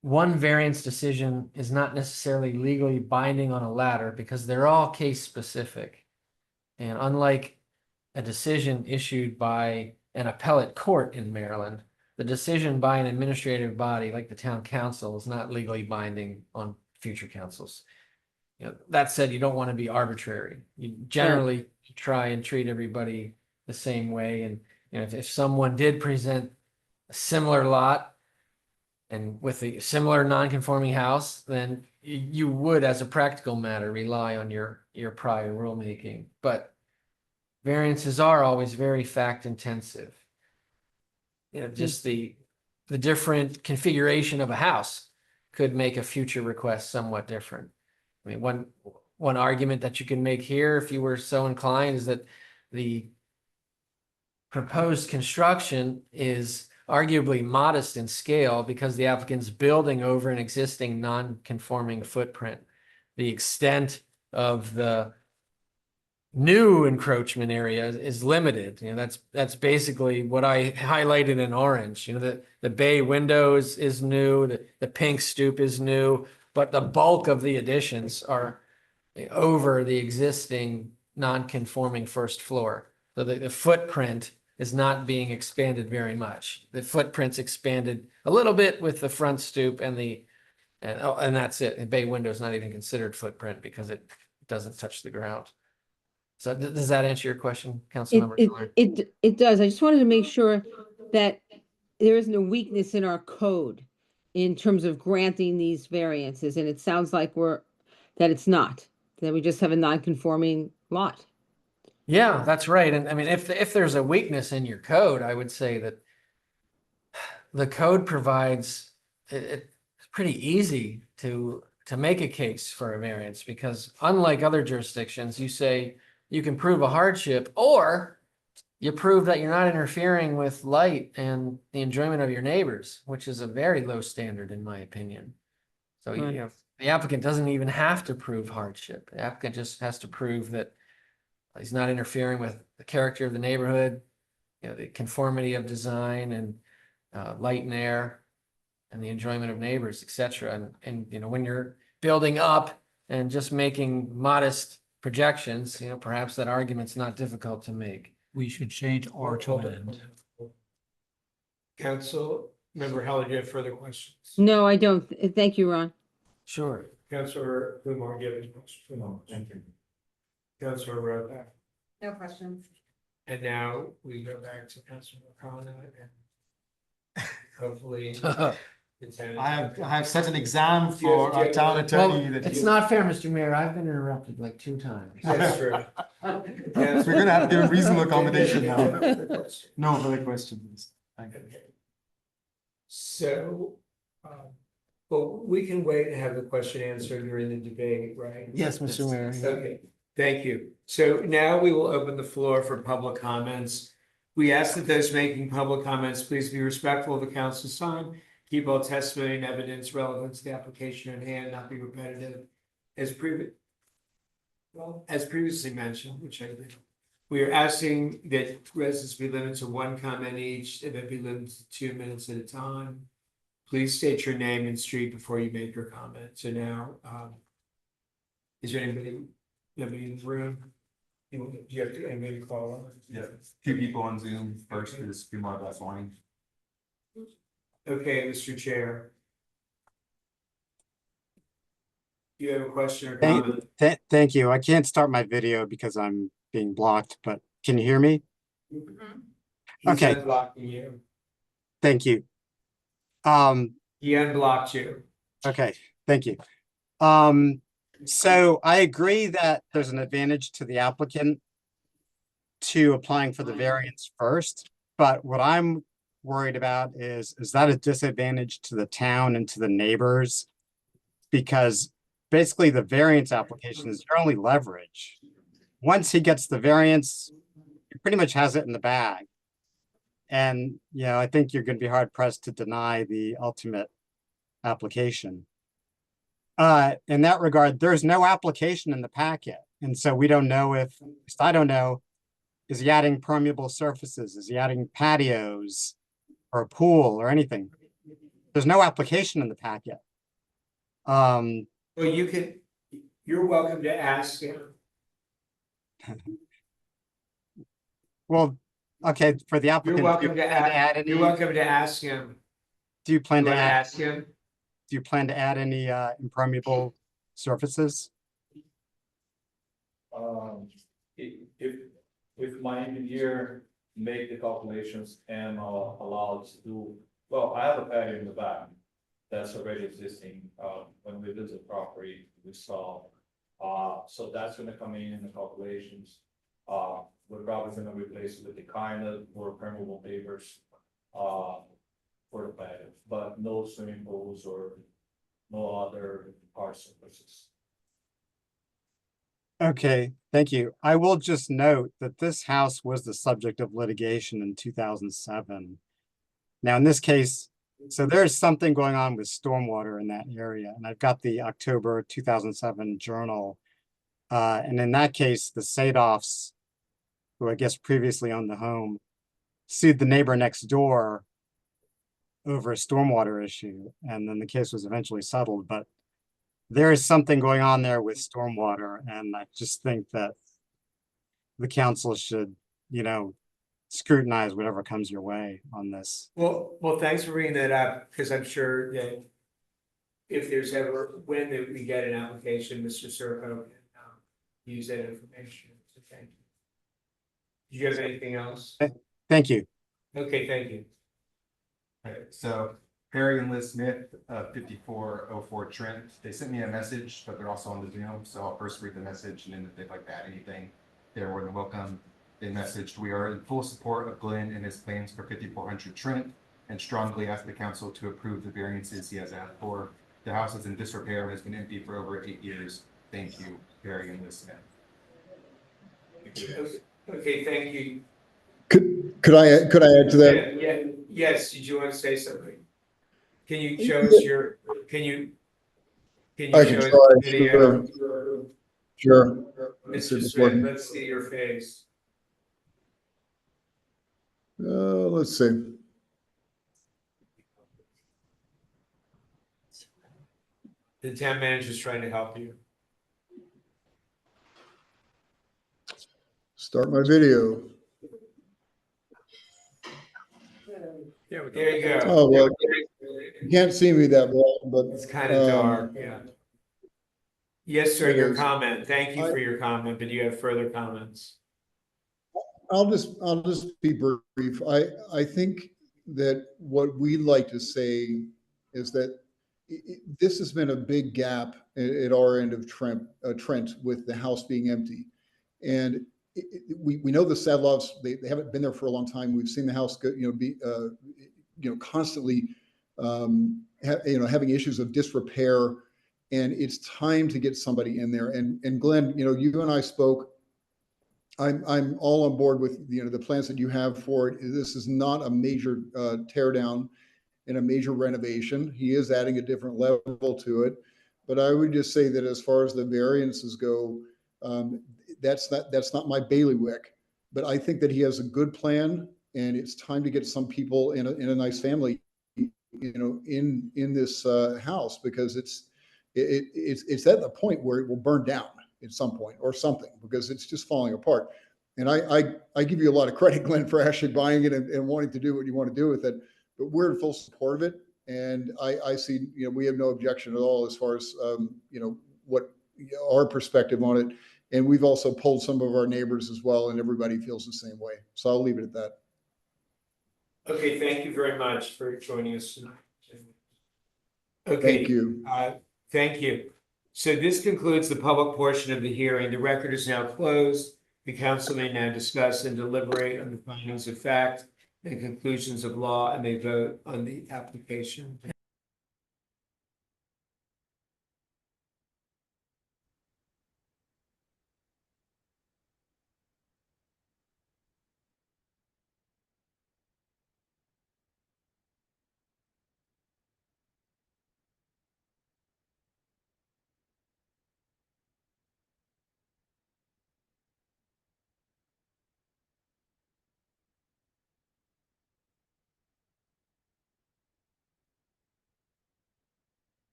one variance decision is not necessarily legally binding on a ladder because they're all case specific. And unlike a decision issued by an appellate court in Maryland, the decision by an administrative body like the town council is not legally binding on future councils. That said, you don't want to be arbitrary. You generally try and treat everybody the same way. And if someone did present a similar lot and with a similar non-conforming house, then you would, as a practical matter, rely on your prior rulemaking. But variances are always very fact intensive. Just the different configuration of a house could make a future request somewhat different. I mean, one argument that you can make here, if you were so inclined, is that the proposed construction is arguably modest in scale because the applicant's building over an existing non-conforming footprint. The extent of the new encroachment area is limited. That's basically what I highlighted in orange. The bay windows is new, the pink stoop is new, but the bulk of the additions are over the existing non-conforming first floor. So the footprint is not being expanded very much. The footprint's expanded a little bit with the front stoop and that's it. The bay window is not even considered footprint because it doesn't touch the ground. So does that answer your question, Councilmember Miller? It does. I just wanted to make sure that there isn't a weakness in our code in terms of granting these variances, and it sounds like that it's not, that we just have a non-conforming lot. Yeah, that's right. And I mean, if there's a weakness in your code, I would say that the code provides, it's pretty easy to make a case for a variance because unlike other jurisdictions, you say you can prove a hardship or you prove that you're not interfering with light and the enjoyment of your neighbors, which is a very low standard in my opinion. So, Right. The applicant doesn't even have to prove hardship. The applicant just has to prove that he's not interfering with the character of the neighborhood, the conformity of design and light and air and the enjoyment of neighbors, et cetera. And when you're building up and just making modest projections, perhaps that argument's not difficult to make. We should change or to amend. Council Member Heller, do you have further questions? No, I don't. Thank you, Ron. Sure. Councilor Kumar, do you have any questions? No, thank you. Councilor Rovak. No questions. And now we go back to Councilor O'Connor and hopefully. I have set an exam for our town attorney. Well, that it's he- not fair, Mr. Mayor. I've been interrupted like 2 times. That's true. We're gonna have to give a reasonable accommodation now. No further questions. Thank you. Okay. So, well, we can wait and have the question answered during the debate, right? Yes, Mr. Mayor. Okay, thank you. So now we will open the floor for public comments. We ask that those making public comments, please be respectful of the council's time. Keep all testimony and evidence relevant to the application at hand, not be repetitive. As previously mentioned, which I did. We are asking that residents be limited to one comment each, and that be limited to 2 minutes at a time. Please state your name and street before you make your comment. So now, is there anybody in the room? Do you have to, anybody call on? Yeah, 2 people on Zoom. First is Kumar Vaswani. Okay, Mr. Chair. Do you have a question or Thank, comment? thank you. I can't start my video because I'm being blocked, but can you hear me? He's Okay. unblocking you. Thank you. He unblocked you. Okay, thank you. So I agree that there's an advantage to the applicant to applying for the variance first, but what I'm worried about is that a disadvantage to the town and to the neighbors? Because basically the variance application is your only leverage. Once he gets the variance, he pretty much has it in the bag. And, you know, I think you're going to be hard pressed to deny the ultimate application. In that regard, there's no application in the packet. And so we don't know if, at least I don't know, is he adding permeable surfaces? Is he adding patios or a pool or anything? There's no application in the packet. Well, you're welcome to ask him. Well, okay, for the applicant. You're welcome to add, any, you're welcome to ask him. do you plan You to wanna add, ask him? do you plan to add any impermeable surfaces? If my engineer make the calculations and allowed to do, well, I have a patio in the back. That's already existing, when we visit the property, we saw, so that's gonna come in the calculations. We're probably gonna replace it with the kind of more permeable pavers, for the patio, but no swimming pools or no other hard surfaces. Okay, thank you. I will just note that this house was the subject of litigation in 2007. Now, in this case, so there's something going on with stormwater in that area, and I've got the October 2007 journal. And in that case, the Sadoffs, who I guess previously owned the home, sued the neighbor next door over a stormwater issue, and then the case was eventually settled. But there is something going on there with stormwater, and I just think that the council should, you know, scrutinize whatever comes your way on this. Well, thanks for bringing that up, because I'm sure that if there's ever, when we get an application, Mr. Serco can use that information. So thank you. Do you have anything else? Thank you. Okay, thank you. Okay, so Perry and Liz Smith, 5404 Trent, they sent me a message, but they're also on the Zoom, so I'll first read the message, and then if they'd like to add anything, they're more than welcome. They messaged, "We are in full support of Glenn and his plans for 5400 Trent, and strongly ask the council to approve the variances he has asked for. The house is in disrepair and has been empty for over 8 years. Thank you, Perry and Liz Smith." Okay, thank you. Could I add to that? Yeah, yes, did you want to say something? Can you show us your, can you I can show us try, the video? Sure. Mr. It's Smith, working. let's see your face. Let's see. The town manager's trying to help you. Start my video. There you go. Oh, well, you can't see me that well, but. It's kind of dark, yeah. Yes, sir, it your is. comment. Thank you for your comment, but do you have further comments? I'll just be brief. I think that what we like to say is that this has been a big gap at our end of Trent with the house being empty. And we know the Sadloffs, they haven't been there for a long time. We've seen the house go, be constantly having issues of disrepair. And it's time to get somebody in there. And Glenn, you and I spoke. I'm all on board with, the plans that you have for it. This is not a major tear down and a major renovation. He is adding a different level to it. But I would just say that as far as the variances go, that's not my bailiwick. But I think that he has a good plan, and it's time to get some people in a nice family, in this house, because it's at the point where it will burn down at some point or something, because it's just falling apart. And I give you a lot of credit, Glenn, for actually buying it and wanting to do what you want to do with it. But we're in full support of it. And I see, we have no objection at all as far as, what our perspective on it. And we've also polled some of our neighbors as well, and everybody feels the same way. So I'll leave it at that. Okay, thank you very much for joining us tonight. Okay. Thank you. Thank you. So this concludes the public portion of the hearing. The record is now closed. The council may now discuss and deliberate on the findings of fact and conclusions of law, and may vote on the application.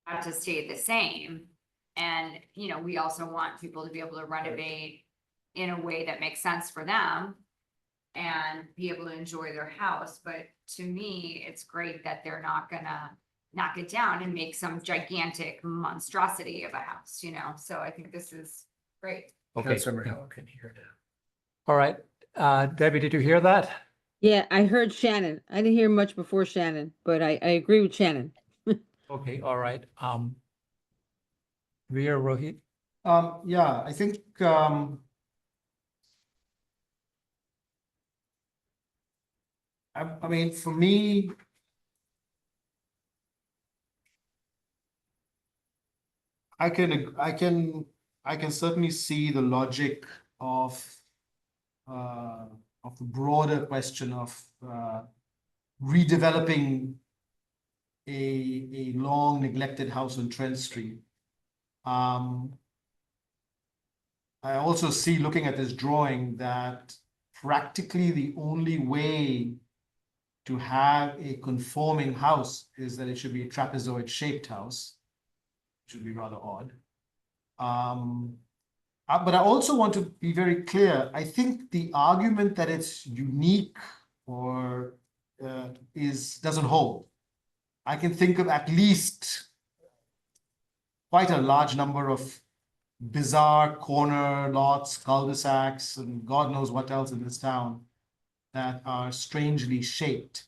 Have to stay the same. And, we also want people to be able to renovate in a way that makes sense for them and be able to enjoy their house. But to me, it's great that they're not gonna knock it down and make some gigantic monstrosity of a house, So I think this is great. Okay. Councilmember Heller can hear now. All right. Debbie, did you hear that? Yeah, I heard Shannon. I didn't hear much before Shannon, but I agree with Shannon. Okay, all right. Ria, Rohit? Yeah, I think, I mean, for me, I can certainly see the logic of the broader question of redeveloping a long neglected house on Trent Street. I also see, looking at this drawing, that practically the only way to have a conforming house is that it should be a trapezoid shaped house, which would be rather odd. But I also want to be very clear. I think the argument that it's unique or doesn't hold. I can think of at least quite a large number of bizarre corner lots, cul-de-sacs, and God knows what else in this town that are strangely shaped.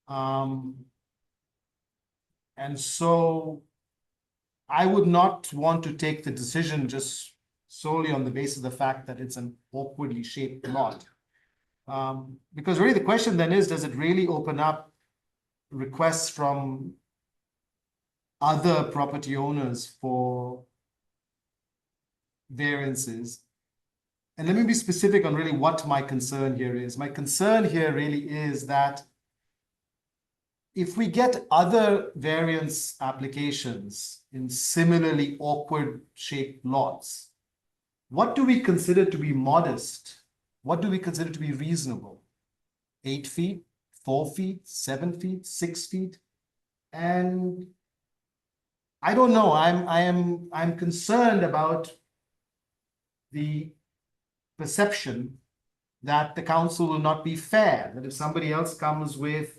And so I would not want to take the decision just solely on the basis of the fact that it's an awkwardly shaped lot. Because really the question then is, does it really open up requests from other property owners for variances? And let me be specific on really what my concern here is. My concern here really is that if we get other variance applications in similarly awkward shaped lots, what do we consider to be modest? What do we consider to be reasonable? 8 feet, 4 feet, 7 feet, 6 feet? And I don't know, I'm concerned about the perception that the council will not be fair, that if somebody else comes with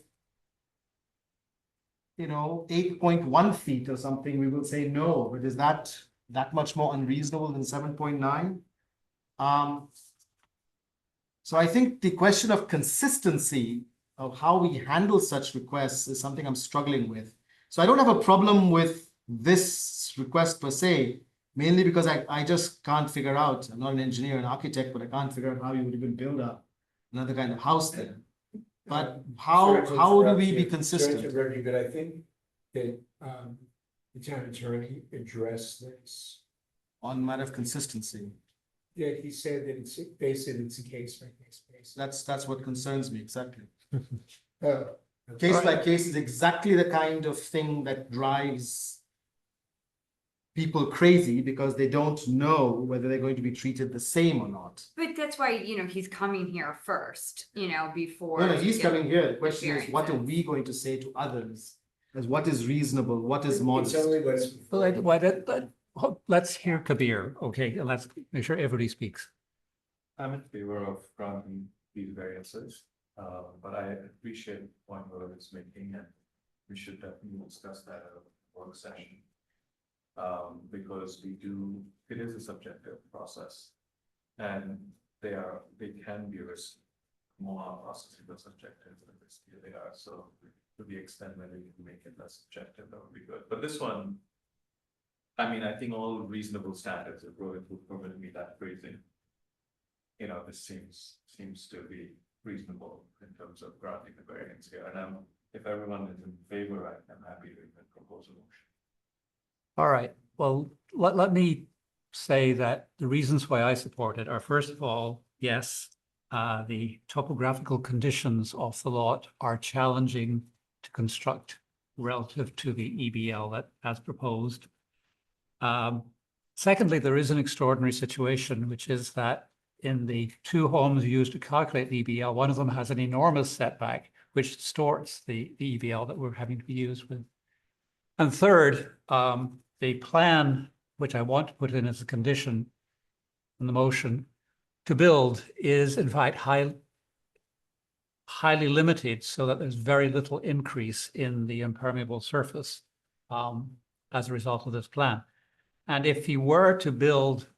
8.1 feet or something, we will say no, but is that much more unreasonable than 7.9? So I think the question of consistency of how we handle such requests is something I'm struggling with. So I don't have a problem with this request per se, mainly because I just can't figure out, I'm not an engineer, an architect, but I can't figure out how you would even build another kind of house there. But how do we be consistent? But I think that the town attorney addressed this. On matter of consistency. Yeah, he said that they said it's a case by case basis. That's what concerns me, exactly. Oh, Case by case is exactly the kind of thing that drives people crazy because they don't know whether they're going to be treated the same or not. But that's why, he's coming here first, before. No, he's you get coming here. The question is, what are variances. we going to say to others? As what is reasonable, what is It's modest? only what's. Let's hear Kabir, okay, and let's make sure everybody speaks. I'm in favor of granting these variances, but I appreciate the point where it's making, and we should definitely discuss that at a work session. Because it is a subjective process, and they can be risky. More processes are subjective and risky they are, so to the extent that we can make it less subjective, that would be good. But this one, I think all reasonable standards of road would permit me that phrasing. This seems to be reasonable in terms of granting the variance here, and if everyone is in favor, I'm happy to even propose a motion. All right, well, let me say that the reasons why I support it are, first of all, yes, the topographical conditions of the lot are challenging to construct relative to the EBL that as proposed. Secondly, there is an extraordinary situation, which is that in the 2 homes used to calculate the EBL, one of them has an enormous setback, which distorts the EBL that we're having to be used with. And third, the plan, which I want to put in as a condition in the motion to build, is in fact highly limited, so that there's very little increase in the impermeable surface as a result of this plan. And if you were to build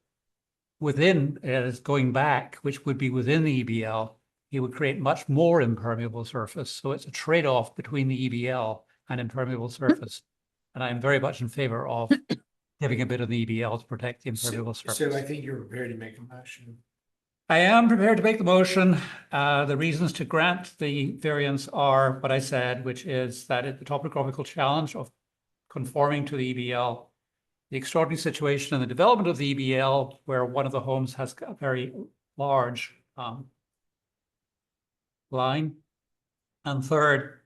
within, going back, which would be within the EBL, he would create much more impermeable surface. So it's a trade-off between the EBL and impermeable surface. And I'm very much in favor of giving a bit of the EBL to protect the impermeable surface. So I think you're prepared to make a motion. I am prepared to make the motion. The reasons to grant the variance are what I said, which is that the topographical challenge of conforming to the EBL, the extraordinary situation in the development of the EBL, where one of the homes has a very large line. And third,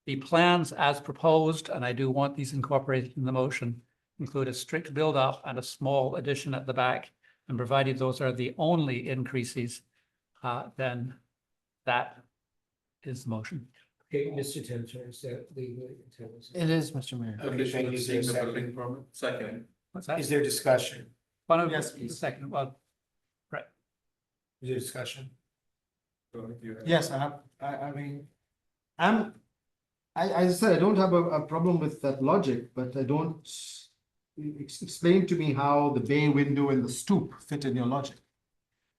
the plans as proposed, and I do want these incorporated in the motion, include a strict build-up and a small addition at the back. And provided those are the only increases, then that is the motion. Okay, Mr. Tenter, is that legally? It is, Mr. Mayor. Okay, thank you. Is there a Seeing the building second? permit. Second. What's that? Is there discussion? Yes, please. The second, well, Is there discussion? Yes, I mean, as I said, I don't have a problem with that logic, but I don't, explain to me how the bay window and the stoop fit in your logic.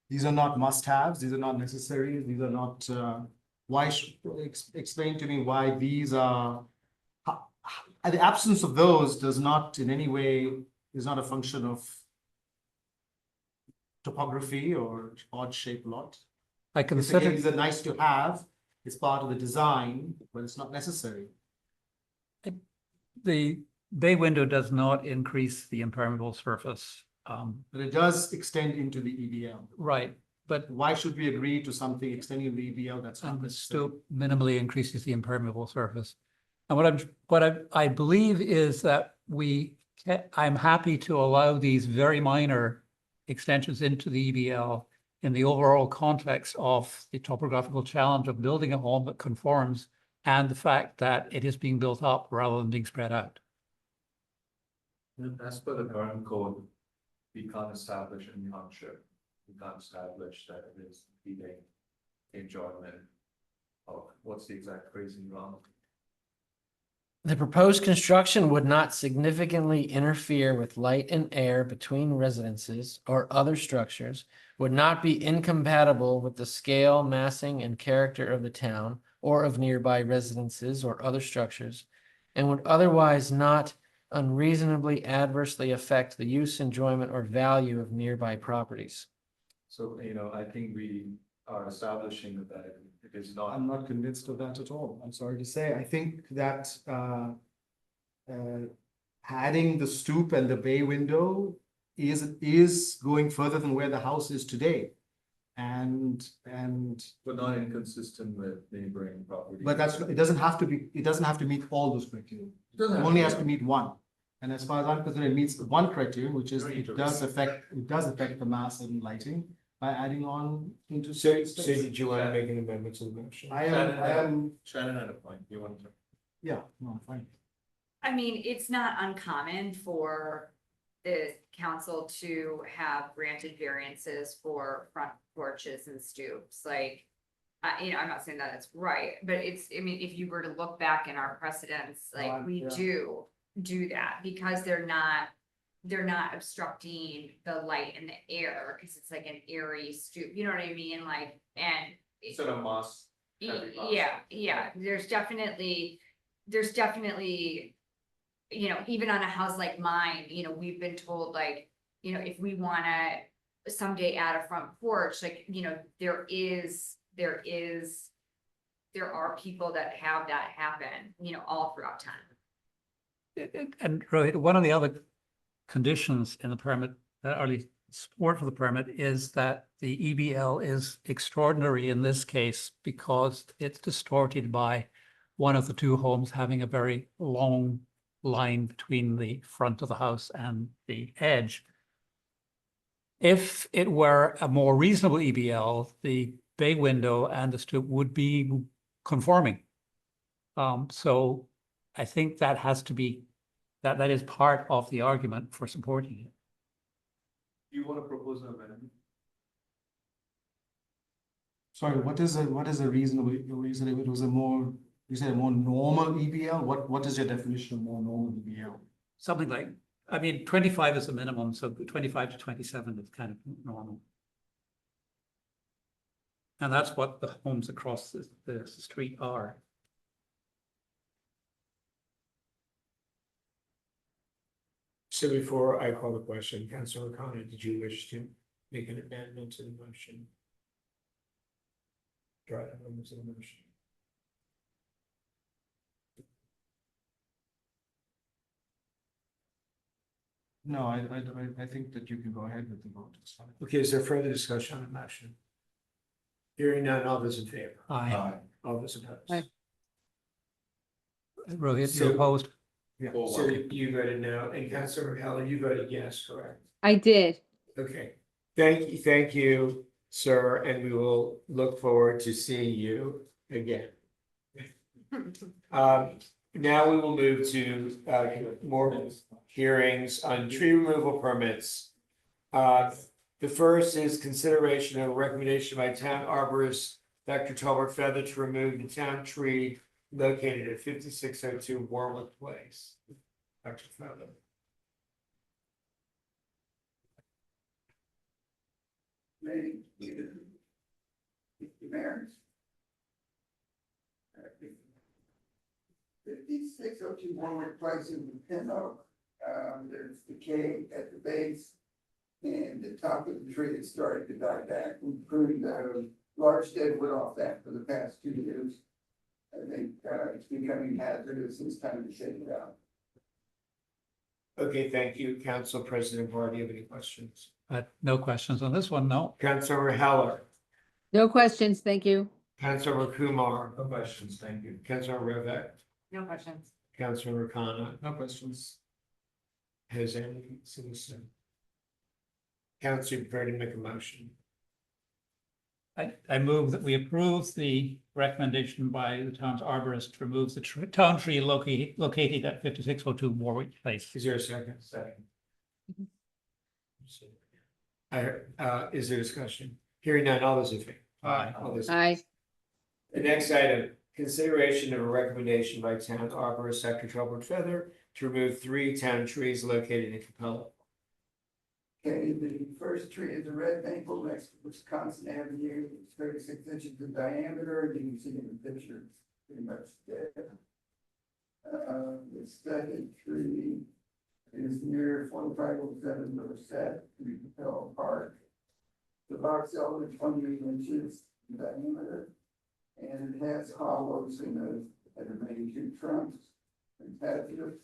These are not must-haves, these are not necessaries, these are not, explain to me why these are, the absence of those does not in any way, is not a function of topography or odd shaped lot. I It's consider, a nice to have, it's part of the design, but it's not necessary. the bay window does not increase the impermeable surface. But it does extend into the EBL. Right, but Why should we agree to something extending the EBL that's not and it necessary? still minimally increases the impermeable surface. And I believe is that I'm happy to allow these very minor extensions into the EBL in the overall context of the topographical challenge of building a home that conforms and the fact that it is being built up rather than being spread out. As per the current code, we can't establish any hardship. We can't establish that it is impeding enjoyment of, what's the exact phrasing wrong? The proposed construction would not significantly interfere with light and air between residences or other structures, would not be incompatible with the scale, massing, and character of the town or of nearby residences or other structures, and would otherwise not unreasonably adversely affect the use, enjoyment, or value of nearby properties. So, I think we are establishing that it is not. I'm not convinced of that at all. I'm sorry to say. I think that adding the stoop and the bay window is going further than where the house is today. And But not inconsistent with neighboring property. but it doesn't have to meet all those criteria. It only has to meet one. And as far as I'm concerned, it meets one criterion, which is it does affect the mass and lighting by adding on into. So did you want to make an amendment to the motion? I am, Shannon had a point, you want to? yeah, no, fine. I mean, it's not uncommon for the council to have granted variances for front porches and stoops, like. I'm not saying that it's right, but I mean, if you were to look back in our precedents, like we do that because they're not obstructing the light and the air, because it's like an airy stoop, you know what I mean, like, and. Instead of moss. heavy moss. Yeah, there's definitely, even on a house like mine, we've been told like, if we wanna someday add a front porch, like, there are people that have that happen, all throughout time. And Rohit, one of the other conditions in the permit, early support for the permit, is that the EBL is extraordinary in this case because it's distorted by one of the two homes having a very long line between the front of the house and the edge. If it were a more reasonable EBL, the bay window and the stoop would be conforming. So I think that has to be, that is part of the argument for supporting it. Do you want to propose an amendment? Sorry, what is a reasonable, you said it was a more, you said a more normal EBL? What is your definition of more normal EBL? Something like, 25 is the minimum, so 25 to 27 is kind of normal. And that's what the homes across the street are. So before I call the question, Councilor O'Connor, did you wish to make an amendment to the motion? Draw an amendment to the motion. No, I think that you can go ahead with the vote. It's fine. Okay, is there further discussion on the motion? Hearing none, all those in favor? Aye. All those opposed? Aye. Rohit, So- you opposed? Yeah. So you voted no, and Councilor Heller, you voted yes, correct? I did. Okay, thank you, sir, and we will look forward to seeing you again. Now we will move to more hearings on tree removal permits. The first is consideration of a recommendation by town arborist Dr. Tolbert Feather to remove the town tree located at 5602 Warwick Place. Dr. Feather. Mayor. 5602 Warwick Place in Pin Oak. There's decay at the base and the top of the tree is starting to die back. We pruned large dead wood off that for the past 2 years. I think, it's becoming hazardous, it's time to shake it out. Okay, thank you. Council President Bar, do you have any questions? No questions on this one, no. Councilor Heller, No questions, thank you. Councilor Kumar, No questions, thank you. Councilor Rovak, No questions. Councilor Khanna. No questions. Has any citizen? Council, prepared to make a motion? I move that we approve the recommendation by the town's arborist to remove the town tree located at 5602 Warwick Place. Is there a second? Second. Is there discussion? Hearing none, all those in favor? Aye. All those- Aye. The next item, consideration of a recommendation by town arborist Dr. Troubled Feather to remove 3 town trees located in Capella. Okay, the first tree is a red maple next to Wisconsin Avenue, it's 36 inches in diameter, you can see in the picture, it's pretty much dead. The second tree is near 4507 Merced, in Capella Park. The box elder is 28 inches in diameter, and it has hollows in the main 2 trunks and patches.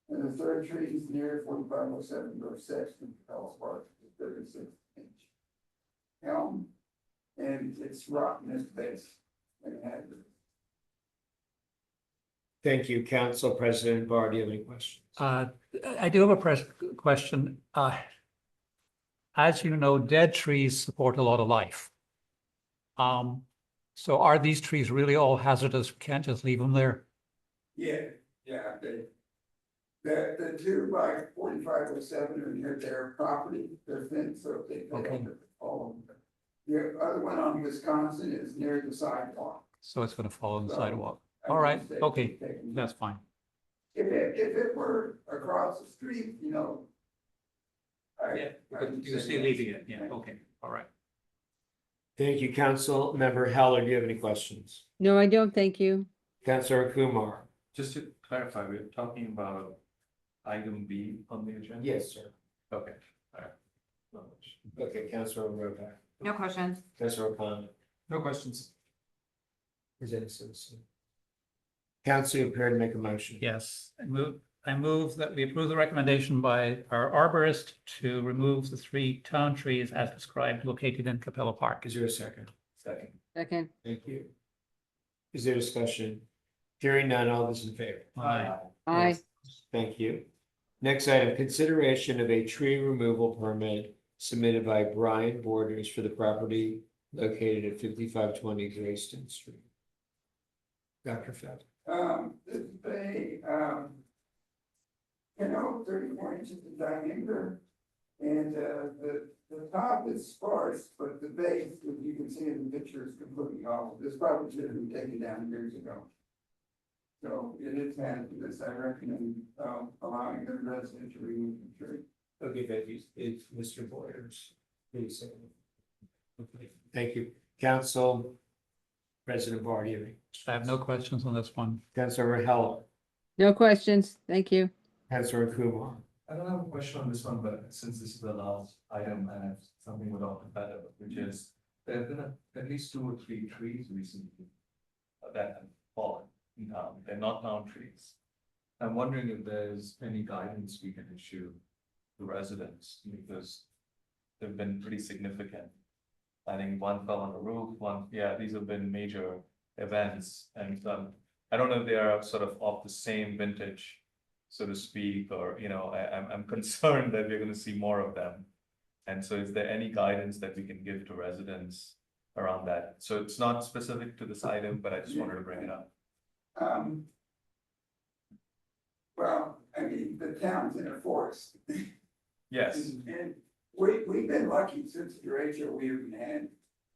And the third tree is near 4507 North Sexton, Capella Park, 36-inch elm, and it's rotten at base and hazardous. Thank you, Council President Bar, do you have any questions? I do have a question. As you know, dead trees support a lot of life. So are these trees really all hazardous? We can't just leave them there? Yeah, the 2 by 4507 are near their property, they're thin, so they Okay. all of them. The other one on Wisconsin is near the sidewalk. So it's going to fall on the So, sidewalk. I All would right, say okay, take them that's fine. If it were across the street, you know. I would say yes. Yeah, okay, all right. Thank you, Council Member Heller, do you have any questions? No, I don't, thank you. Councilor Kumar? Just to clarify, we're talking about item B on the agenda? Yes, sir. Okay, all right. No much. Okay, Councilor Rovak, No questions. Councilor Khanna. No questions. Is any citizen? Council, you prepared to make a motion? Yes, I move that we approve the recommendation by our arborist to remove the 3 town trees as described located in Capella Park. Is there a second? Second. Second. Thank you. Is there discussion? Hearing none, all those in favor? Aye. Aye. Thank you. Next item, consideration of a tree removal permit submitted by Brian Borders for the property located at 5520 Grayston Street. Dr. Fett. This is a, 34 inches in diameter. And, the top is sparse, but the base, as you can see in the picture, is completely hollow. This probably should have been taken down years ago. So it is hazardous, I recommend, allowing the resident to remove the tree. Okay, thank you. It's Mr. Borders. Please say. Okay, thank you. Council President Barty. I have no questions on this one. Councilor Heller. No questions, thank you. Councilor Kumar. I don't have a question on this one, but since this is the last item, I have something with Dr. Feather, which is there have been at least 2 or 3 trees recently that have fallen in town. They're not town trees. I'm wondering if there's any guidance we can issue to residents because they've been pretty significant. I think one fell on the roof, these have been major events, and I don't know if they are sort of the same vintage, so to speak, or, I'm concerned that we're gonna see more of them. And so is there any guidance that we can give to residents around that? So it's not specific to this item, but I just wanted to bring it up. Well, I mean, the town's in a forest. Yes, And we've been lucky since derecho, we haven't had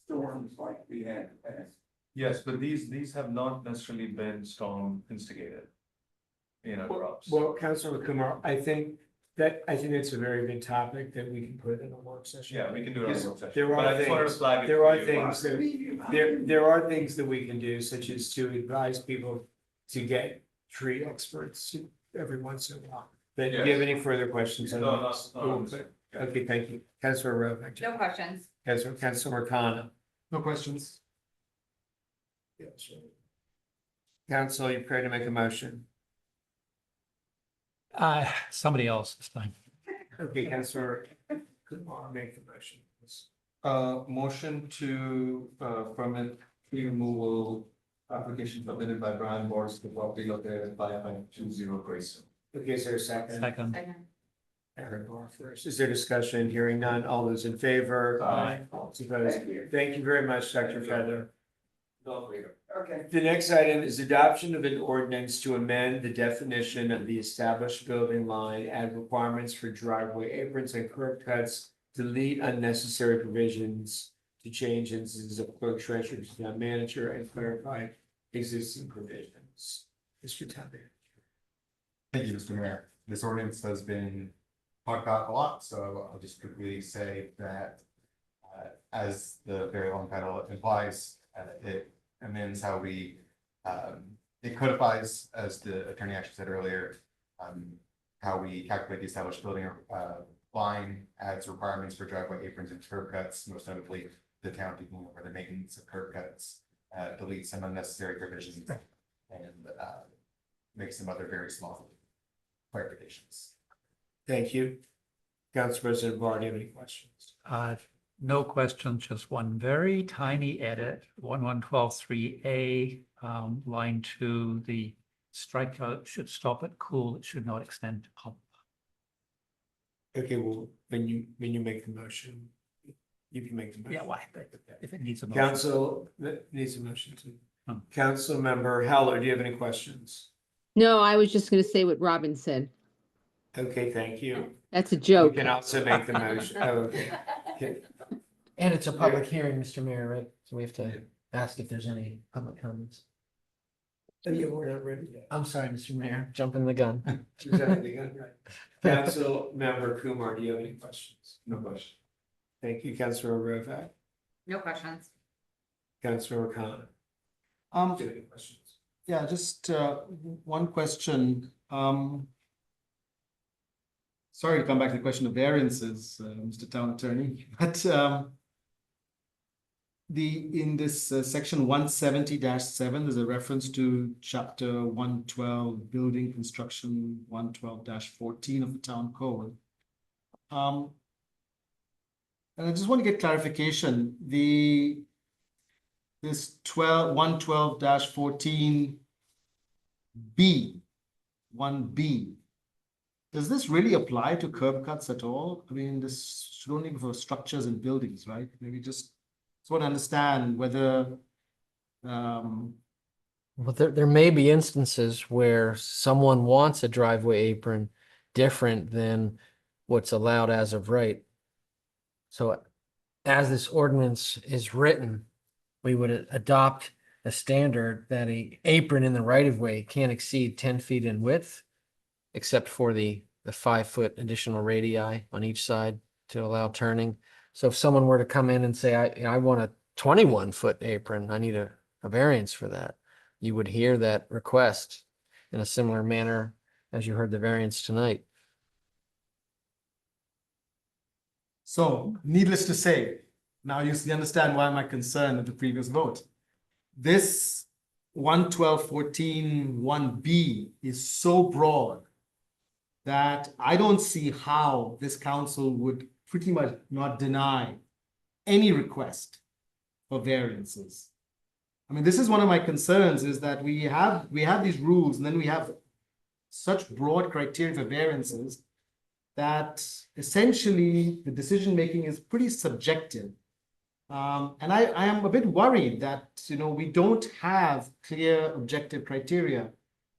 storms like we had in the past. yes, but these have not necessarily been storm instigated. Drops. Well, Councilor Kumar, I think it's a very good topic that we can put in a work session. Yeah, we can do it on a work session. There But I are just wanted to things, flag it there for are you. things that, there are things that we can do, such as to advise people to get tree experts every once in a while. But do you have any further questions on No, this? no. Okay, thank you. Councilor Rovak. No questions. Councilor Khanna. No questions. Council, you prepared to make a motion? Somebody else this time. Okay, Councilor Kumar, make the motion. Motion to, permit tree removal application submitted by Brian Morris, the property located at 5520 Grayson. Okay, is there a second? Second. Aaron Barr first. Is there discussion? Hearing none. All those in favor? Aye. All opposed? Thank you very much, Dr. Feather. Okay. The next item is adoption of an ordinance to amend the definition of the established building line, add requirements for driveway aprons and curb cuts, delete unnecessary provisions to change instances of clerk, treasurer, to town manager, and clarify existing provisions. Mr. Town Manager. Thank you, Mr. Mayor. This ordinance has been talked about a lot, so I'll just quickly say that as the very long title implies, it amends how we, it codifies, as the attorney actually said earlier, how we calculate the established building line, adds requirements for driveway aprons and curb cuts, most notably the town taking over the maintenance of curb cuts, delete some unnecessary provisions, and make some other very small clarifications. Thank you. Council President Barr, do you have any questions? No questions, just one very tiny edit, 11123A, line 2, the strikeout should stop at cool, it should not extend to pump. Okay, well, when you make the motion, you can make the motion. Yeah, why, if it needs a motion. Council, that needs a motion too. Hmm. Council Member Heller, do you have any questions? No, I was just gonna say what Robin said. Okay, thank you. That's a You joke. can also make the motion. Oh, okay. Okay. And it's a public hearing, Mr. Mayor, right? So we have to ask if there's any public comments. Yeah, we're not ready yet. I'm sorry, Mr. Mayor, jumping the gun. Council Member Kumar, do you have any questions? No question. Thank you, Councilor Rovak. No questions. Councilor Khan. Um, Do you have any questions? yeah, just one question. Sorry to come back to the question of variances, Mr. Town Attorney, but in this section 170-7, there's a reference to chapter 112, building construction 112-14 of the town code. And I just want to get clarification. This 112-14 B, 1B, does this really apply to curb cuts at all? I mean, this should only be for structures and buildings, right? Maybe just want to understand whether Well, there may be instances where someone wants a driveway apron different than what's allowed as of right. So as this ordinance is written, we would adopt a standard that a apron in the right of way can't exceed 10 feet in width, except for the 5-foot additional radii on each side to allow turning. So if someone were to come in and say, I want a 21-foot apron, I need a variance for that, you would hear that request in a similar manner as you heard the variance tonight. so needless to say, now you understand why my concern at the previous vote. This 112-14 1B is so broad that I don't see how this council would pretty much not deny any request for variances. I mean, this is one of my concerns, is that we have these rules and then we have such broad criteria for variances that essentially the decision-making is pretty subjective. And I am a bit worried that, we don't have clear objective criteria.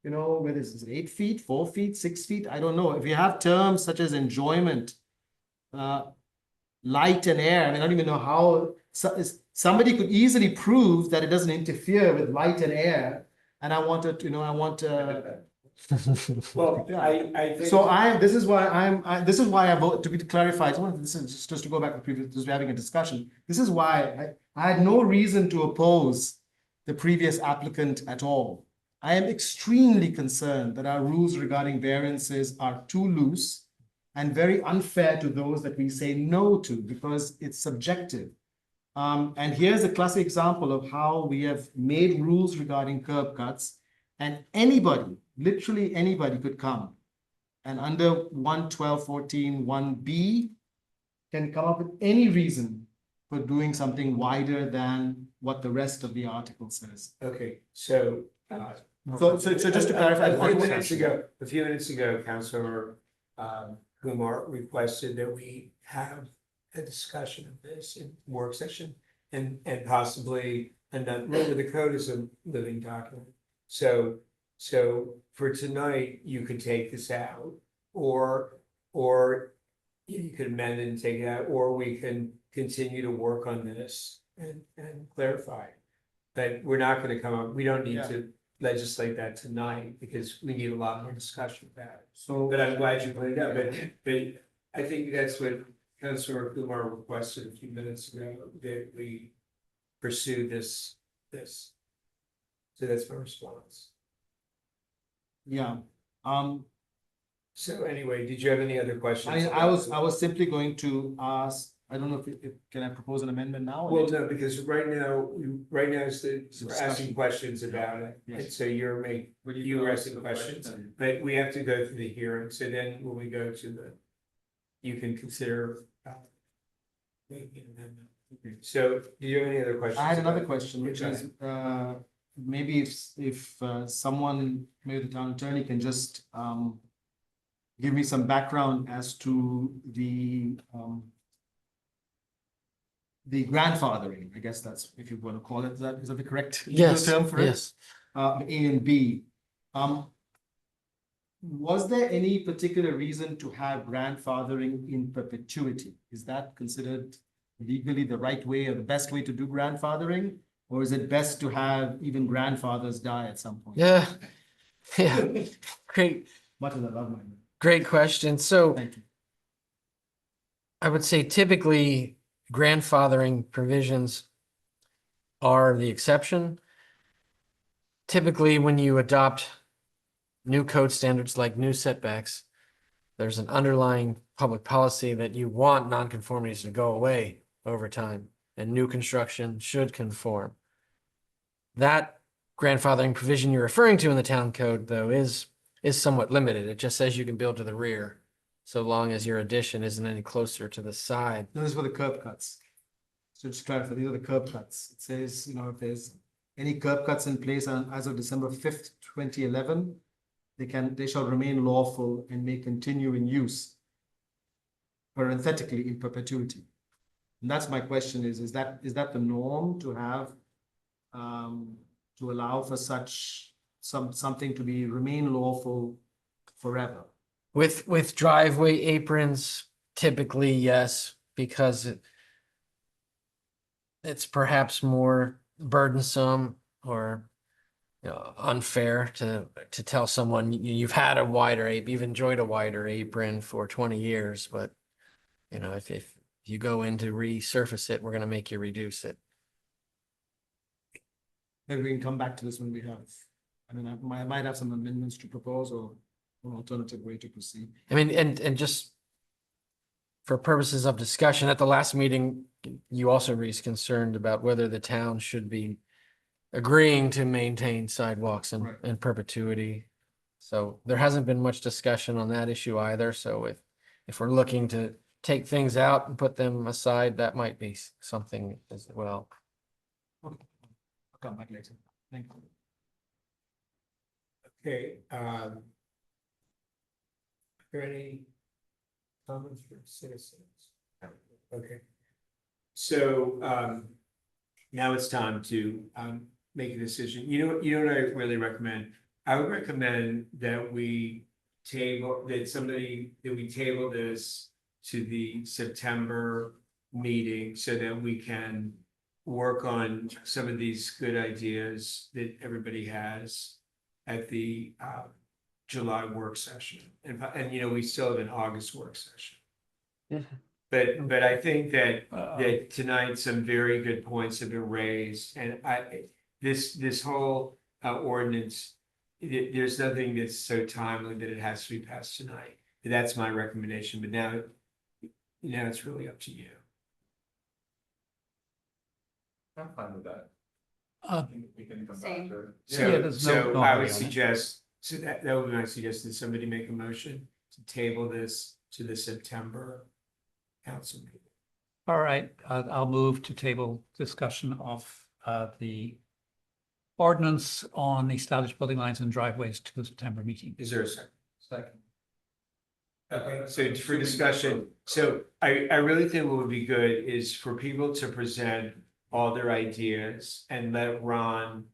Whether it's 8 feet, 4 feet, 6 feet, I don't know. If you have terms such as enjoyment, light and air, I mean, I don't even know how, somebody could easily prove that it doesn't interfere with light and air. And I wanted, Well, I think. so this is why I vote, to clarify, this is just to go back to previous, just having a discussion. This is why I had no reason to oppose the previous applicant at all. I am extremely concerned that our rules regarding variances are too loose and very unfair to those that we say no to, because it's subjective. And here's a classic example of how we have made rules regarding curb cuts. And anybody, literally anybody could come. And under 112.14, 1B can come up with any reason for doing something wider than what the rest of the article says. Okay, so. So just to clarify. A few minutes ago, Councilor Kumar requested that we have a discussion of this in work session and possibly, and remember the code is a living document. So for tonight, you could take this out or you could amend it and take it out, or we can continue to work on this and clarify. But we're not gonna come up, we don't need to legislate that tonight because we need a lot more discussion about it. So, But I'm glad you pointed out, but I think that's what Councilor Kumar requested a few minutes ago, that we pursue this. So that's my response. yeah, So anyway, did you have any other questions? I was simply going to ask, I don't know if can I propose an amendment now? Well, no, because right now is we're Discussion. asking questions about it, and Yes. so you were asking questions, but we have to go through the hearing, so then when we go to you can consider. Making an amendment. So, do you have any other questions? I had another about it? question, which Go is, maybe if someone, maybe the town attorney can just, give me some background as to the grandfathering, I guess that's, if you want to call it, is that the correct legal Yes, term for it? yes. A and B. Was there any particular reason to have grandfathering in perpetuity? Is that considered legally the right way or the best way to do grandfathering? Or is it best to have even grandfathers die at some point? Yeah. Yeah. Great, Much as I love my. great question. So Thank you. I would say typically grandfathering provisions are the exception. Typically, when you adopt new code standards like new setbacks, there's an underlying public policy that you want nonconformities to go away over time, and new construction should conform. That grandfathering provision you're referring to in the town code, though, is somewhat limited. It just says you can build to the rear, so long as your addition isn't any closer to the side. No, this is for the curb cuts. So just clarify, these are the curb cuts. It says, if there's any curb cuts in place as of December 5th, 2011, they shall remain lawful and may continue in use parenthetically in perpetuity. And that's my question is that the norm to have, to allow for something to remain lawful forever? With driveway aprons, typically, yes, because it's perhaps more burdensome or unfair to tell someone you've had a wider apron, you've enjoyed a wider apron for 20 years, but if you go in to resurface it, we're going to make you reduce it. Maybe we can come back to this when we have, I might have some amendments to propose or an alternative way to proceed. I mean, and just for purposes of discussion, at the last meeting, you also raised concerned about whether the town should be agreeing to maintain sidewalks Right. in perpetuity. So there hasn't been much discussion on that issue either. So if we're looking to take things out and put them aside, that might be something as well. I'll come back later. Thank you. Okay, are there any comments from citizens? Okay. So, now it's time to, make a decision. You know what I really recommend? I would recommend that we table this to the September meeting so that we can work on some of these good ideas that everybody has at the July work session. And we still have an August work session. Yeah. But I think that tonight some very good points have been raised, and this whole ordinance, there's nothing that's so timely that it has to be passed tonight. That's my recommendation, but now it's really up to you. I'm fine with that. We can come Same. back to it. Yeah, So, there's so no I hurry would on it. suggest, so that would be my suggestion, somebody make a motion to table this to the September council meeting. All right, I'll move to table discussion of the ordinance on established building lines and driveways to the September meeting. Is there a second? Second. Okay, so for discussion, so I really think what would be good is for people to present all their ideas and let Ron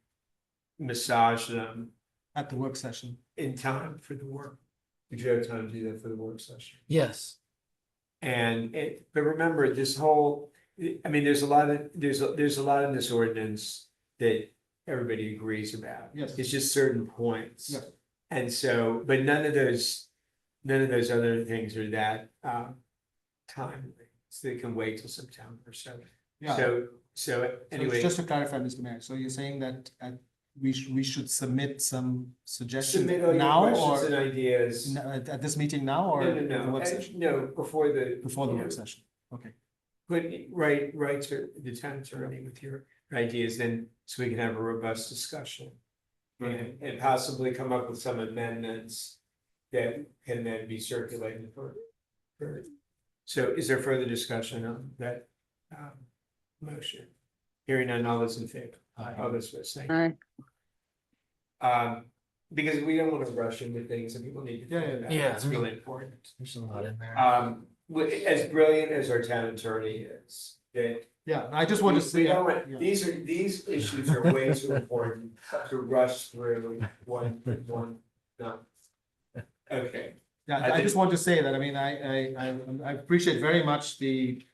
massage them At the work session. in time for the work. Would you have time to do that for the work session? Yes. But remember, this whole, I mean, there's a lot in this ordinance that everybody agrees about. Yes. It's just certain points. Yes. And so, but none of those other things are that timely, so they can wait till September, so. Yeah. So So anyway, just to clarify, Mr. Mayor, so you're saying that we should submit some suggestions submit all now your questions and or ideas. at this meeting now or? at the No, work session? no, before the. Before the you know, work session, okay. Write to the town attorney with your ideas, then, so we can have a robust discussion. And possibly come up with some amendments that can then be circulated for. So is there further discussion on that motion? Hearing none, all those in favor? All those opposed, thank you. Aye. Because we don't want to rush into things and people need to. think about it. Yeah. It's really important. There's a lot in there. As brilliant as our town attorney is, that. Yeah, I just want to We say. don't want- yeah. these issues are way too important to rush through one, no. Okay, Yeah, I I think- just want to say that, I mean, I appreciate very much the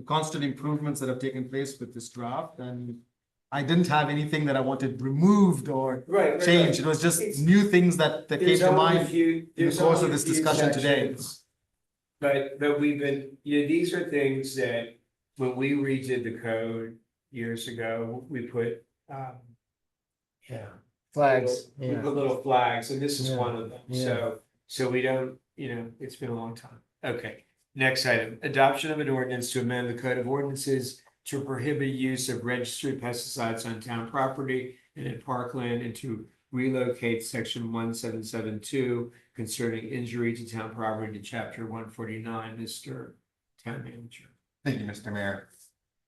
constant improvements that have taken place with this draft, and I didn't have anything that I wanted removed or right. changed. It was just It's- new things that came There's to only a mind. few, there's course of only a this few discussion today. sections. But we've been, these are things that when we redid the code years ago, we put, Yeah. Flags. We Yeah. put little flags, and this is Yeah. one of them, Yeah. so we don't, it's been a long time. Okay, next item, adoption of an ordinance to amend the code of ordinances to prohibit use of registered pesticides on town property and in parkland, and to relocate section 1772 concerning injury to town property to chapter 149, Mr. Town Manager. Thank you, Mr. Mayor.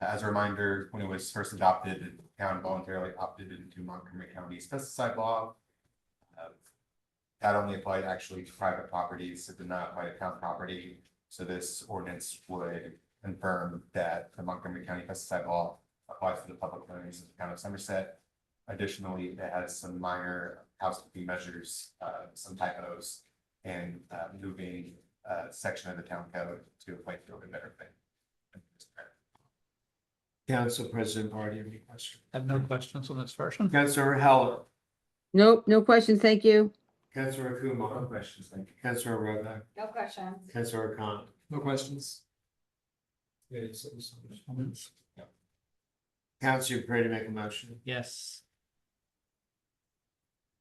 As a reminder, when it was first adopted, the town voluntarily opted into Montgomery County's pesticide law. That only applied actually to private properties, it did not apply to town property. So this ordinance would confirm that the Montgomery County pesticide law applies to the public lands of the town of Somerset. Additionally, it has some minor housekeeping measures, some typos, and moving section of the town code to a place to a better thing. Council President Barty, any questions? I have no questions on this version. Councilor Heller, Nope, no questions, thank you. Councilor Kumar. No questions, thank you. Councilor Rovak, No questions. Councilor Khan. No questions. Council, you're ready to make a motion. Yes.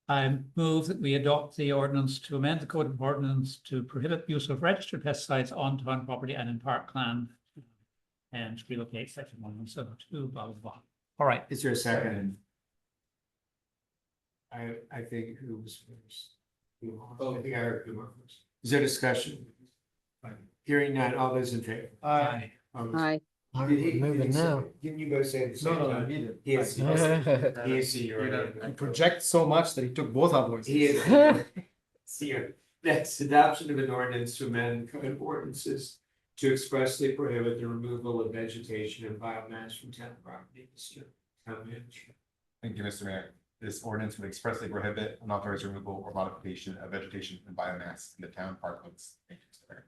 I move that we adopt the ordinance to amend the code of ordinance to prohibit use of registered pesticides on town property and in parkland. And relocate section 172, blah, blah, blah. All right, Is there a second? I think who was first? Kumar. I think I heard Kumar first. Is there discussion? Hearing none, all those in favor? aye. All those- Aye. Did he- Moving did he say- now. Didn't you both say the same time? he did. He is, he is senior. He projects so much that he took both our voices. He is. Senior. Next, adoption of an ordinance to amend code of ordinances to expressly prohibit the removal of vegetation and biomass from town property. Mr. Town Manager. Thank you, Mr. Mayor. This ordinance would expressly prohibit unauthorized removal or modification of vegetation and biomass in the town parklands. Thank you, Mr. Mayor.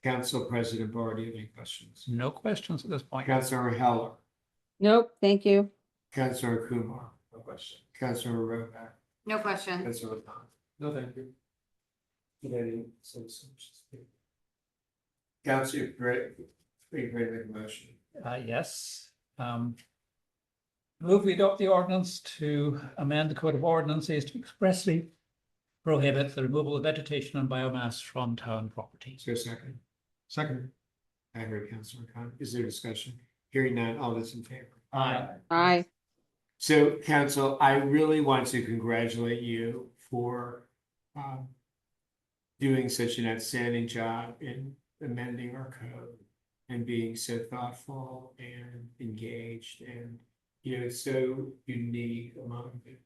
Council President Barty, any questions? No questions at this point. Councilor Heller, Nope, thank you. Councilor Kumar. No question. Councilor Rovak, No questions. Councilor Khan. No, thank you. Any citizens? Council, you're ready to make a motion. Yes. Move we adopt the ordinance to amend the code of ordinances to expressly prohibit the removal of vegetation and biomass from town property. Is there a second? Second. I heard Councilor Khan. Is there discussion? Hearing none, all those in favor? Aye. So, council, I really want to congratulate you for doing such an outstanding job in amending our code and being so thoughtful and engaged and, you know, so unique among the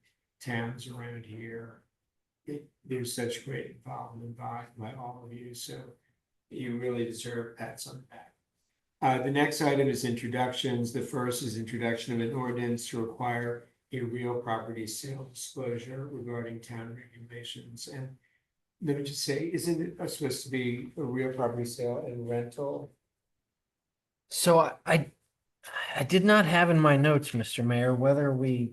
towns around here. There's such great involvement by all of you, so you really deserve pats on the back. The next item is introductions. The first is introduction of an ordinance to require a real property sale disclosure regarding town regulations. And let me just say, isn't it supposed to be a real property sale and rental? So I did not have in my notes, Mr. Mayor, whether we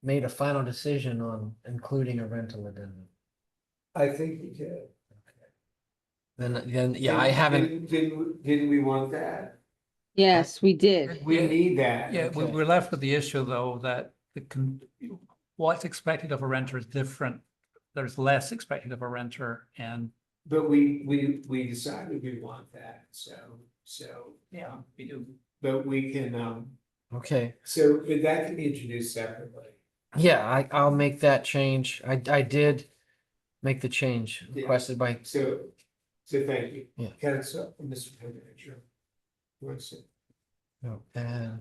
made a final decision on including a rental addendum. I think you did. Then, yeah, I haven't, Didn't we want that? Yes, we did. We need that. Yeah, Okay. we're left with the issue, though, that what's expected of a renter is different. There's less expected of a renter, and But we decided we want that, so, yeah, we do. but we can, okay. so, but that can be introduced separately. Yeah, I'll make that change. I did make the change Yeah. requested by, So thank you. Yeah. Council, Mr. Town Manager. You want to say, and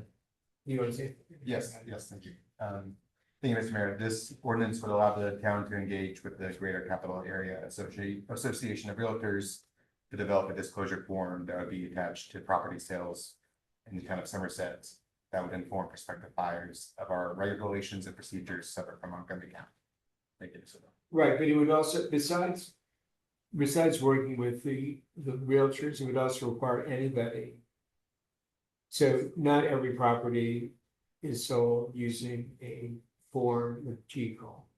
you want to say? Yes, thank you. Thank you, Mr. Mayor. This ordinance would allow the town to engage with the Greater Capital Area Association of Realtors to develop a disclosure form that would be attached to property sales in the town of Somerset that would inform prospective buyers of our regulations and procedures separate from Montgomery County. Thank you. Right, but it would also, besides working with the realtors, it would also require anybody. So not every property is sold using a form with G-Call.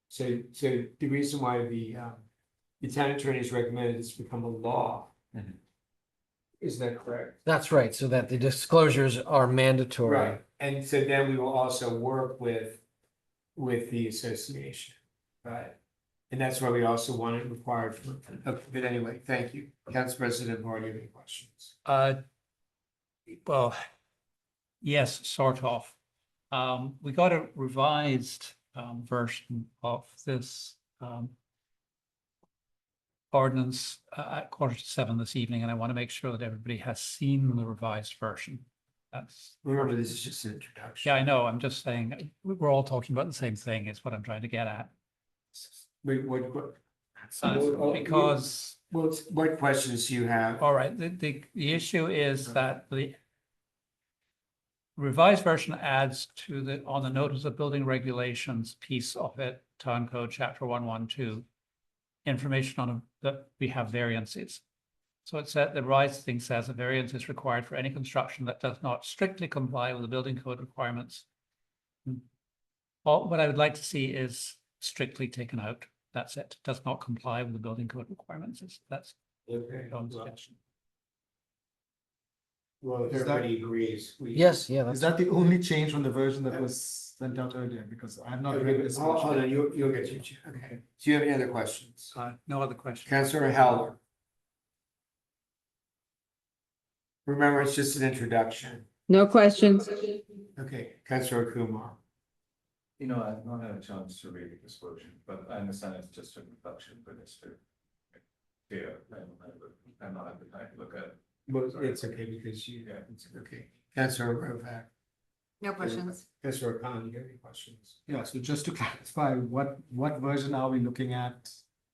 So the reason why the town attorneys recommended this become a law. Mhm. Is that correct? that's right, so that the disclosures are mandatory. Right, and so then we will also work with the association, right? And that's why we also want it required for, okay, but anyway, thank you. Council President Moore, do you have any questions? Well, yes, sort of. We got a revised version of this ordinance at 6:45 this evening, and I want to make sure that everybody has seen the revised version. That's, Remember, this is just an introduction. yeah, I know, I'm just saying, we're all talking about the same thing, is what I'm trying to get at. Wait, what, Because, what questions do you have? all right, the issue is that the revised version adds to the, on the notice of building regulations piece of it, Town Code Chapter 112, information on that we have variances. So it said, the revised thing says a variance is required for any construction that does not strictly comply with the building code requirements. What I would like to see is strictly taken out. That's it. Does not comply with the building code requirements. That's Okay. discussion. Well, if Is that- everybody agrees. Yes, yeah, Is that's, that the only change from the version that was sent out earlier? Because I have not Okay, read but this. hold version. on, you'll get you, okay. Do you have any other questions? No other questions. Councilor Heller. Remember, it's just an introduction. No questions. Okay, Councilor Kumar. You know, I've not had a chance to read the disclosure, but I understand it's just a reduction, but it's to. Yeah, I'm not at the time to look at it. Well, it's okay because it's okay. Councilor Rovak. No questions. Councilor Khan, do you have any questions? Yeah, so just to clarify, what version are we looking at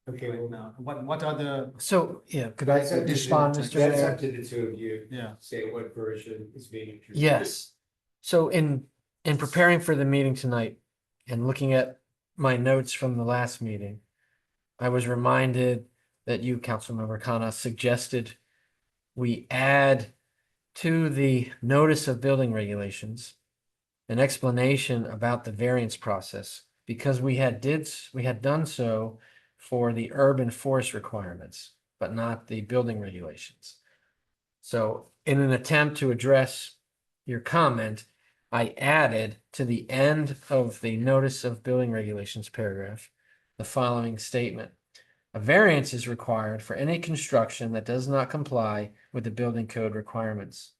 Okay, right well, now? What are the, so, yeah, could I that's up to respond, the- Mr. That's Mayor? up to the two of you. yeah, Say what version is being introduced. Yes. So in preparing for the meeting tonight and looking at my notes from the last meeting, I was reminded that you, Councilmember Khanna, suggested we add to the notice of building regulations an explanation about the variance process, because we had done so for the urban forest requirements, but not the building regulations. So in an attempt to address your comment, I added to the end of the notice of building regulations paragraph the following statement. A variance is required for any construction that does not comply with the building code requirements.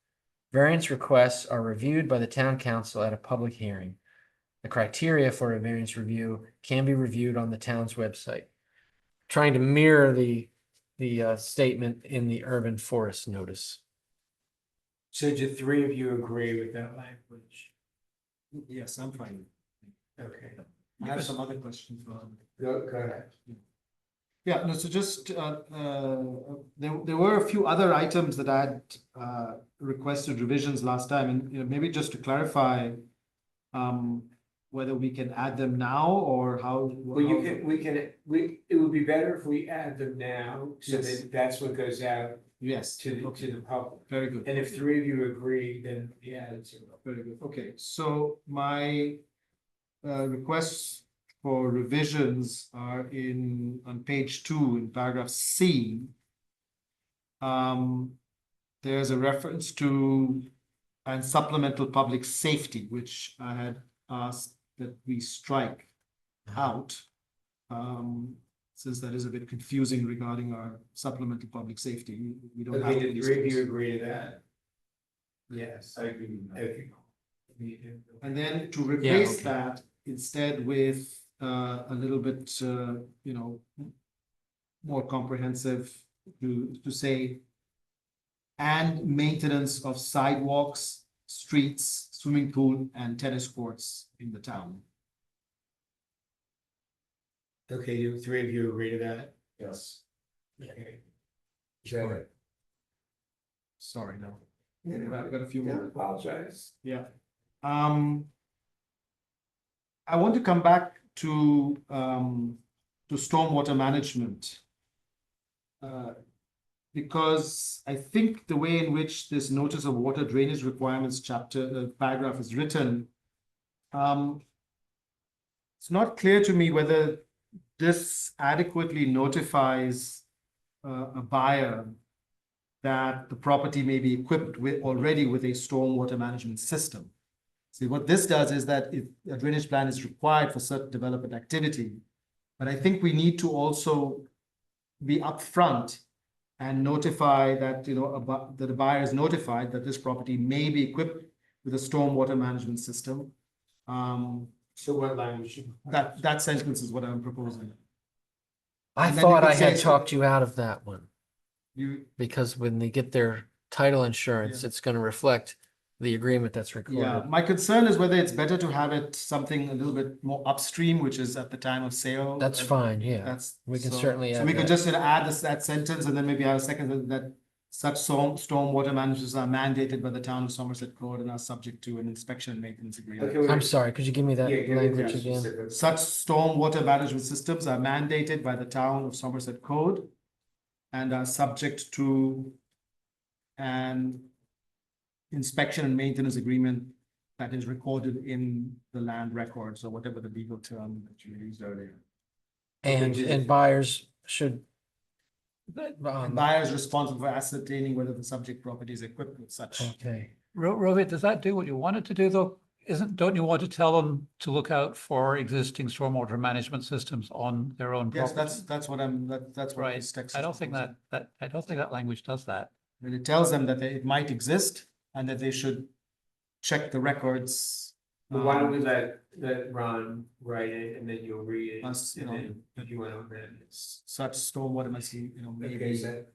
Variance requests are reviewed by the town council at a public hearing. The criteria for a variance review can be reviewed on the town's website. Trying to mirror the statement in the urban forest notice. So do three of you agree with that language? Yes, I'm fine. Okay, I have some other questions. go ahead. Yeah, no, so just, there were a few other items that I had, requested revisions last time, and, you know, maybe just to clarify, whether we can add them now or how. Well, it would be better if we add them now, so Yes. that that's what goes out Yes, to the public. very good. And if three of you agree, then we add it to it. Very good. Okay, so my requests for revisions are on page 2 in paragraph C. There's a reference to and supplemental public safety, which I had asked that we strike out. Since that is a bit confusing regarding our supplemental public safety. We don't have. Okay, the three of you agree to that? Yes. I agree with that. Okay. And then to replace okay. that instead with a little bit, more comprehensive to say, and maintenance of sidewalks, streets, swimming pool, and tennis courts in the town. Okay, you three of you agree to that? Yes. Okay. Sure. Sorry, no. I've got a few Yeah, more. apologize. Yeah. I want to come back to stormwater management. Because I think the way in which this notice of water drainage requirements paragraph is written, it's not clear to me whether this adequately notifies a buyer that the property may be equipped already with a stormwater management system. See, what this does is that if a drainage plan is required for certain development activity, but I think we need to also be upfront and notify that, that the buyer is notified that this property may be equipped with a stormwater management system. So what language? That sentence is what I'm proposing. I And then you thought could I had say- talked you out of that one, You, because when they get their title insurance, Yeah. it's gonna reflect the agreement that's yeah, recorded. my concern is whether it's better to have it something a little bit more upstream, which is at the time of sale. That's fine, yeah. That's. We can so- certainly So add we could that. just add that sentence and then maybe have a second that such stormwater managers are mandated by the town of Somerset Code and are subject to an inspection and maintenance agreement. Okay, wait. I'm sorry, could you give me that Yeah, give it language down again? specific. Such stormwater management systems are mandated by the town of Somerset Code and are subject to an inspection and maintenance agreement that is recorded in the land records or whatever the legal term that you used earlier. And buyers should. And buyers responsible for ascertaining whether the subject property is equipped with such. Okay, Rohit, does that do what you wanted to do though? Don't you want to tell them to look out for existing stormwater management systems on their own Yes, property? that's what that's what Right. this text. I is don't think proposing. I don't think that language does that. And it tells them that it might exist and that they should check the records. But why don't we let Ron write it and then you'll read it, Us, and then if you want to amend it. Such stormwater must be, Okay, maybe. is that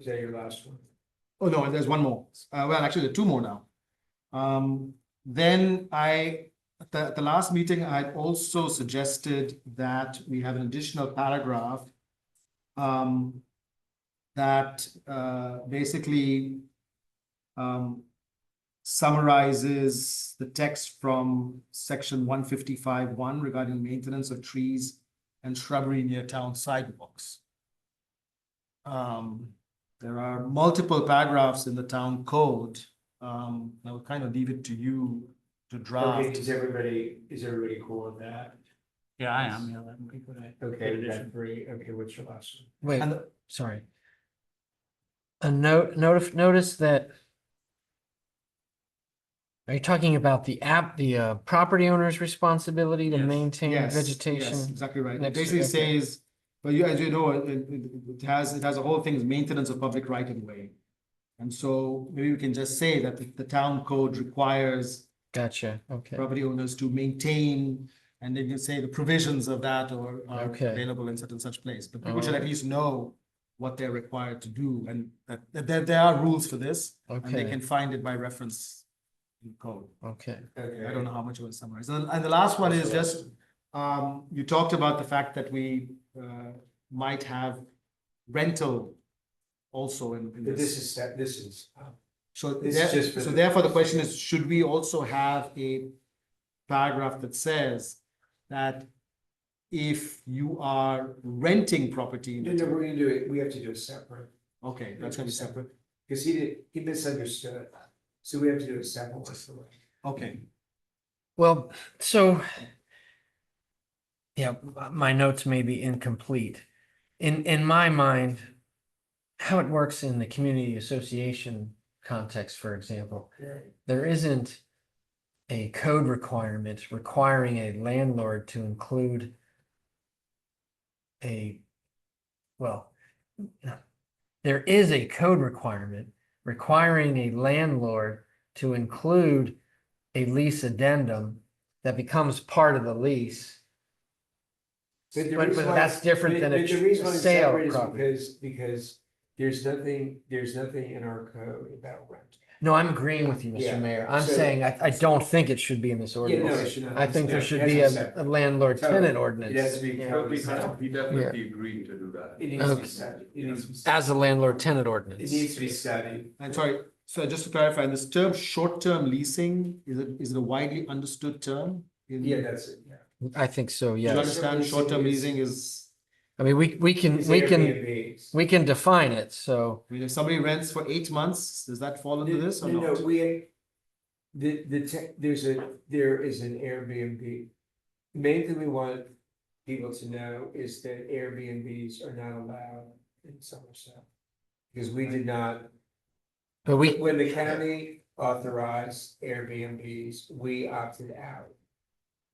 your last one? Oh, no, there's one more. Well, actually, there are two more now. Then at the last meeting, I also suggested that we have an additional paragraph that basically summarizes the text from section 155(1) regarding maintenance of trees and shrubbery near town sidewalks. There are multiple paragraphs in the town code. I will kind of leave it to you to Okay, draft. is everybody cool with that? Yeah, I am. Yeah, that would be good. Okay, we got three. Okay, what's your last one? wait, And the- sorry. A notice that. Are you talking about the property owner's responsibility to Yes, maintain yes, vegetation? yes, exactly right. It next to- basically okay. says, but as you know, it has a whole thing is maintenance of public right of way. And so maybe we can just say that the town code requires Gotcha, okay. property owners to maintain, and then you say the provisions of that or are Okay. available in such and such place. But people should at Alright. least know what they're required to do, and that there are rules for this, and they Okay. can find it by reference in code. Okay, I don't know how much you want to summarize. And the last one is just, you talked about the fact that we might have rental also in But this. this is. So This is just for so the- therefore the question is, should we also have a paragraph that says that if you are renting property? in the No, town- we're gonna do it, we have to do it separate. Okay, that's gonna be separate. Because he misunderstood, so we have to do it separate. Okay, well, so. Yeah, my notes may be incomplete. In my mind, how it works in the community association context, for example, there isn't a code requirement requiring a landlord to include well, there is a code requirement requiring a landlord to include a lease addendum that becomes part of the lease. But that's different than But the reason why a it's sale separate is property. because there's nothing in our code about rent. No, I'm agreeing with you, Yeah, Mr. Mayor. I'm so- saying I don't think it should be in this Yeah, no, it ordinance. should not. I think there Yeah, should it has be to a separate. landlord tenant Totally. ordinance. It has to be. Yeah. totally He separate. definitely agreed to do that. It needs to be Okay. studied. It needs to be. As a landlord tenant It ordinance. needs to be studied. and sorry, so just to clarify, this term, short-term leasing, is it a widely understood term? Yeah, that's it, yeah. I think so, Do you yes. understand short-term Leasing leasing is, I mean, we can It's we can Airbnbs. we can define it, so. I mean, if somebody rents for 8 months, does that fall into this or No, not? there is an Airbnb. The main thing we want people to know is that Airbnbs are not allowed in Somerset. Because we did not, But we, when the county authorized Airbnbs, we opted out.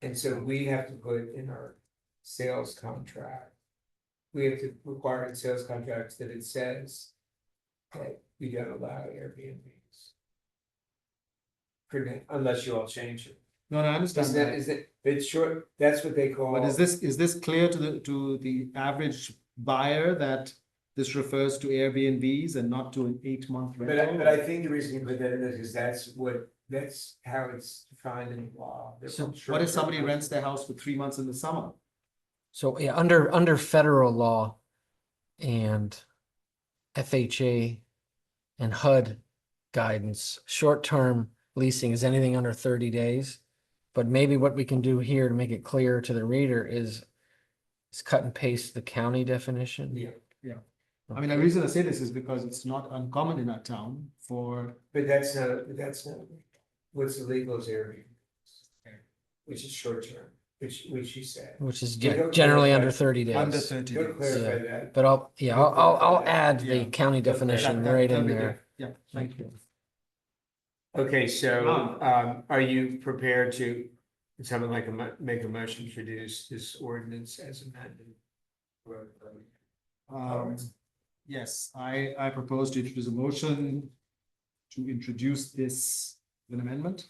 And so we have to put in our sales contract. We have to require in sales contracts that it says that we don't allow Airbnbs. Unless you all change it. No, no, I understand that. Is that, it's short, that's what they call. But is this clear to the average buyer that this refers to Airbnbs and not to an 8-month rental? But I think the reason you put that in there is that's how it's defined in the law. They're So called What if short-term somebody rentals. rents their house for 3 months in the summer? so yeah, under federal law and FHA and HUD guidance, short-term leasing is anything under 30 days. But maybe what we can do here to make it clear to the reader is cut and paste the county definition. Yeah, I mean, the reason I say this is because it's not uncommon in our town for, but that's not, what's illegal is Airbnb. Which is short term, which you said. Which is Yeah, don't generally clarify. under 30 days. under 30 Don't days. clarify that. But I'll add the Yeah. county definition right in there. Yeah, thank you. Okay, so, are you prepared to, someone like make a motion to introduce this ordinance as amended? Yes, I propose to introduce a motion to introduce this, an amendment.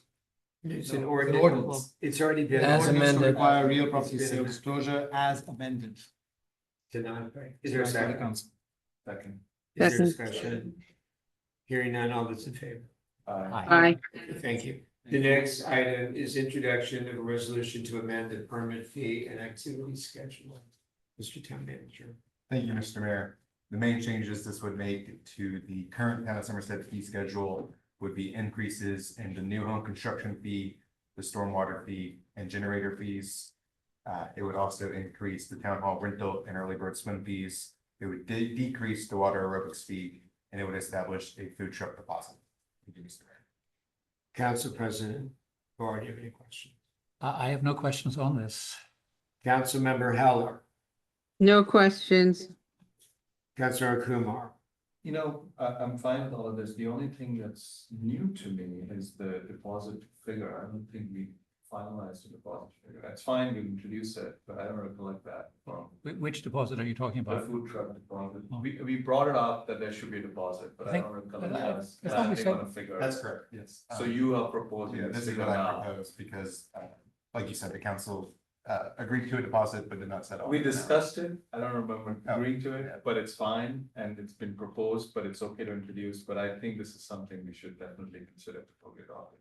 It's No, an it's an ordinance. ordinance. It's already been. As Ordinance to amended. require real property It's been sale amended. disclosure as amended. To non-pay. Is there a By the second? council. Second. Is there Second. discussion? Hearing none, all those in favor? Aye. Thank you. The next item is introduction of a resolution to amend the permit fee and activity schedule. Mr. Town Manager. Thank you, Mr. Mayor. The main changes this would make to the current town of Somerset fee schedule would be increases in the new home construction fee, the stormwater fee, and generator fees. It would also increase the town hall rental and early bird swim fees. It would decrease the water aerobics fee, and it would establish a food truck deposit. Thank you, Mr. Mayor. Council President, Barr, do you have any questions? I have no questions on this. Councilmember Heller, No questions. Councilor Kumar. You know, I'm fine with all of this. The only thing that's new to me is the deposit figure. I don't think we finalized the deposit figure. It's fine, we introduce it, but I don't recollect that from Which deposit are you talking the about? food truck deposit. Oh. We brought it up that there should be a deposit, but I I think- don't recollect I- us I thought we landing said- on a figure. That's correct, yes. So you are proposing Yeah, this this is figure what I now. proposed because, like you said, the council agreed to a deposit, but did not set off. We discussed it, I don't remember Oh, agreeing to it, but it's fine, and it's been proposed, but it's okay to introduce, but I think this is something we should definitely consider before we adopt it.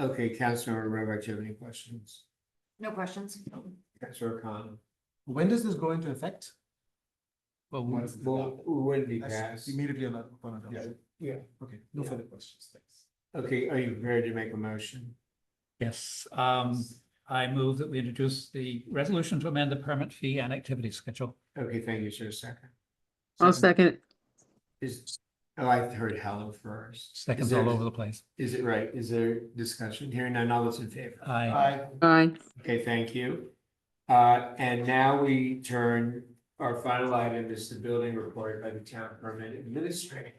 Okay, Councilor Rovak, do you have any questions? No questions? Councilor Khan? When does this go into effect? Well, Once it's Well, adopted. when did be That's passed? Immediately upon adoption. Yeah. Okay, no Yeah. further questions, thanks. Okay, are you ready to make a motion? yes, I move that we introduce the resolution to amend the permit fee and activity schedule. Okay, thank you, sir. Second. I'll second it. Is, oh, I heard Helen first. Seconds Is there- all over the place. Is it right? Is there discussion? Hearing none, all those in favor? I, Aye. Okay, thank you. And now we turn, our final item is the building report by the town permit administrator.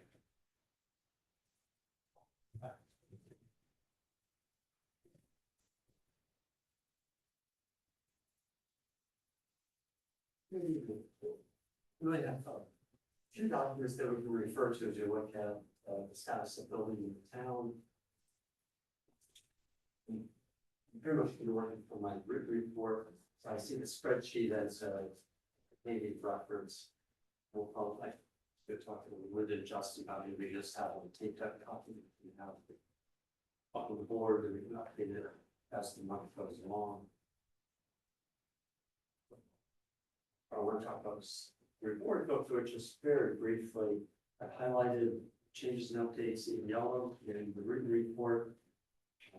Really have two documents that we can refer to as you look at the status of building in the town. Very much been working for my report, so I see the spreadsheet as a maybe reference. We'll probably good talking with Justin about it, we just have a taped up copy, we have on the board, and we can update it as the month goes along. I want to talk about this report, go through it just very briefly. I highlighted changes and updates in yellow in the written report.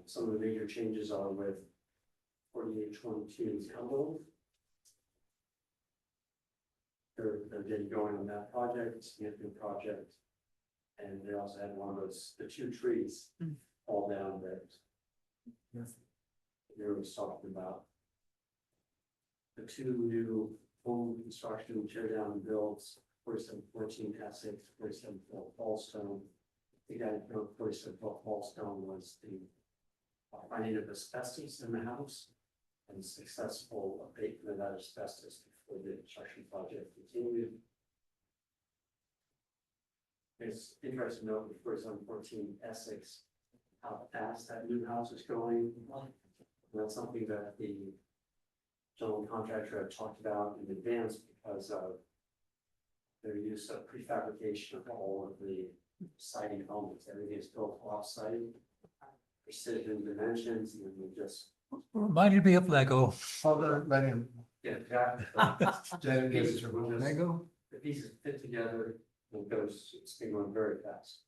Some of the major changes are with 4822 Humboldt. They're getting going on that project, it's a significant project. And they also had one of those, the two trees fall down that they were talking about. The two new home construction tear down builds, 4714 Essex, 47 Fallstone. The guy who built 47 Fallstone was the finding of asbestos in the house and successful abatement of that asbestos before the construction project continued. It's interesting to note with 4714 Essex, how fast that new house is going. And that's something that the general contractor had talked about in advance because of their use of prefabrication of all of the siding elements. Everything is built off-site, precision dimensions, and we just, reminded me of Lego. Let him. yeah, exactly. Let him give Pieces us a will just- Lego. The pieces fit together and it's been going very fast.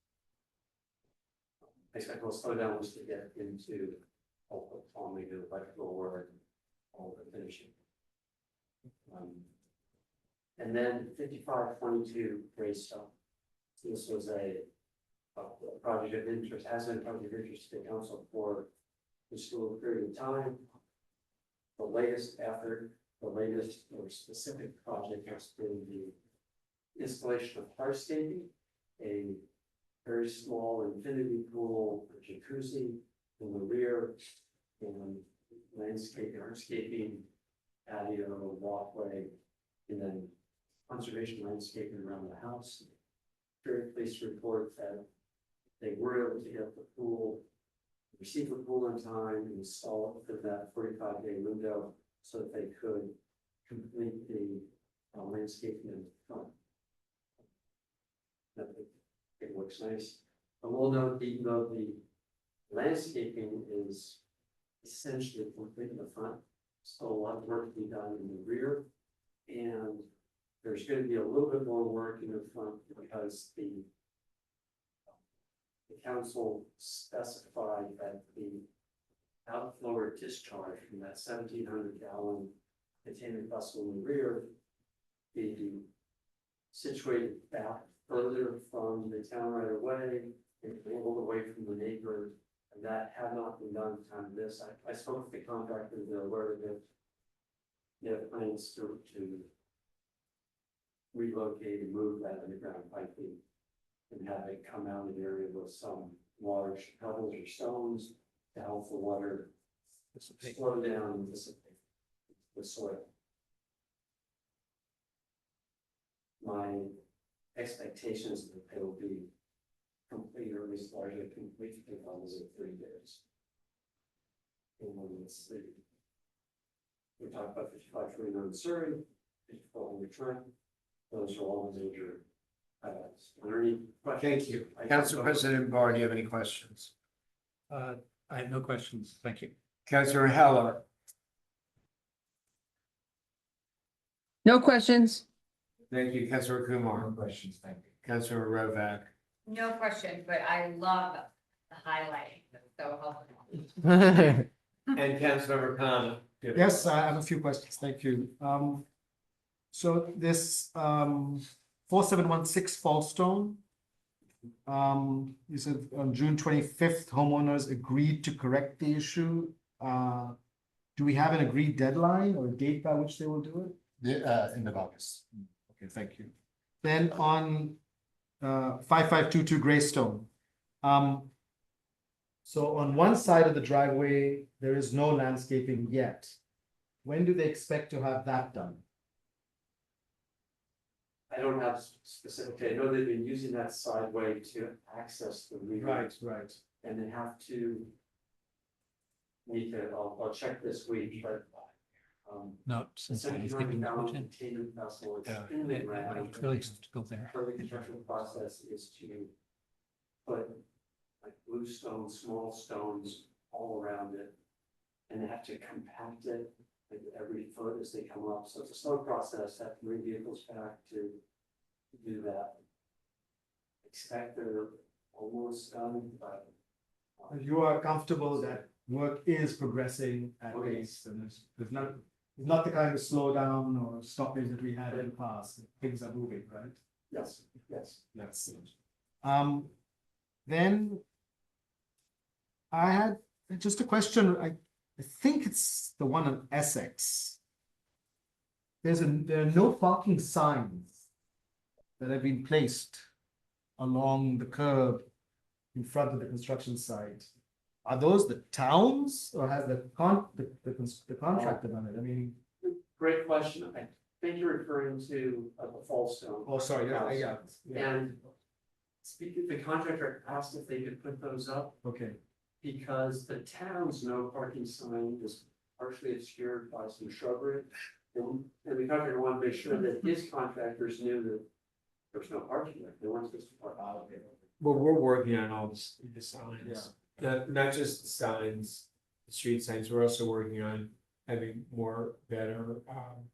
I expect we'll slow down once we get into all the plumbing and electrical work, all the finishing. And then 5522 Greystone. This was a project of interest, has been a project of interest to the council for a short period of time. The latest effort, the latest or specific project has been the installation of hardscaping, a very small infinity pool, a jacuzzi in the rear, and landscaping, hardscaping, patio, walkway, and then conservation landscaping around the house. Very pleased to report that they were able to get the pool, receive the pool in time, install it within that 45-day window so that they could complete the landscaping in front. It looks nice. I will note, even though the landscaping is essentially complete in the front, still a lot of work to be done in the rear. And there's going to be a little bit more work in the front because the council specified that the outflow or discharge from that 1,700-gallon container vessel in the rear be situated back further from the town right away and a little away from the neighbor. And that had not been done at the time of this. I spoke with the contractor, they're aware of it. They have plans to relocate and move that underground piping and have it come out in an area with some large pebbles or stones to help the water slow down and dissipate the soil. My expectations that they will be complete, or at least largely complete, on is in 3 days. And when it's the, we talked about 5529 Surrey, 5400 Trent, those are all the major highlights. Are there any questions? Thank you. Council President Barr, do you have any questions? I have no questions. Thank you. Councilor Heller? No questions. Thank you. Councilor Kumar? Questions, thank you. Councilor Rovak? No question, but I love the highlighting, that's so helpful. And Councilor Khan? Yes, I have a few questions. Thank you. So this 4716 Fallstone. You said on June 25th, homeowners agreed to correct the issue. Do we have an agreed deadline or a date by which they will do it? The end of August. Okay, thank you. Then on 5522 Greystone. So on one side of the driveway, there is no landscaping yet. When do they expect to have that done? I don't have specific, I know they've been using that sideway to access the rear. Right. And they have to need to, I'll check this week, but Not the since Central landscaping Valley put in. Containment Vessel is Yeah, in the I ground. really have to go there. Part of the construction process is to put like bluestone, small stones all around it. And they have to compact it like every foot as they come up, so it's a slow process, have to bring vehicles back to do that. Expect they're almost done, but. You are comfortable that work is progressing at Okay. pace and there's not the kind of slowdown or stoppage that we had in the past. Things are moving, right? Yes, yes. That's it. Then I had just a question. I think it's the one on Essex. There are no parking signs that have been placed along the curb in front of the construction site. Are those the towns or has the contractor done it? I mean, Great question. I think you're referring to the Fallstone. oh, sorry, yeah. And speaking, the contractor asked if they could put those up Okay, because the town's no parking sign is partially obscured by some shrubbery. And the contractor wanted to make sure that his contractors knew that there was no parking there. They weren't supposed to park. Well, we're working on all the signs. Not just the signs, the street signs, we're also working on having better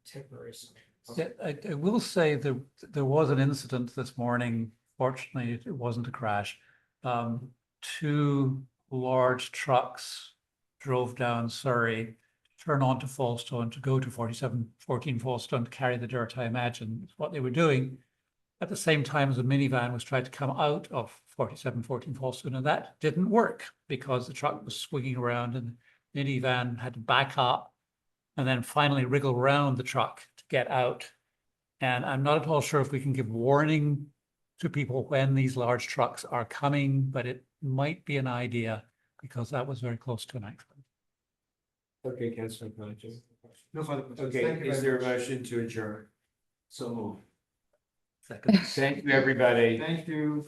temporary signs. Yeah, I will say there was an incident this morning. Fortunately, it wasn't a crash. 2 large trucks drove down Surrey, turn onto Fallstone to go to 4714 Fallstone to carry the dirt. I imagine what they were doing at the same time as a minivan was trying to come out of 4714 Fallstone, and that didn't work because the truck was swinging around and the minivan had to back up and then finally wriggle around the truck to get out. And I'm not at all sure if we can give warning to people when these large trucks are coming, but it might be an idea because that was very close to an accident. Okay, Councilor Khan. no further questions. Okay, Thank you is very there a much. motion to adjourn? So move. Second. Thank you, everybody. Thank you.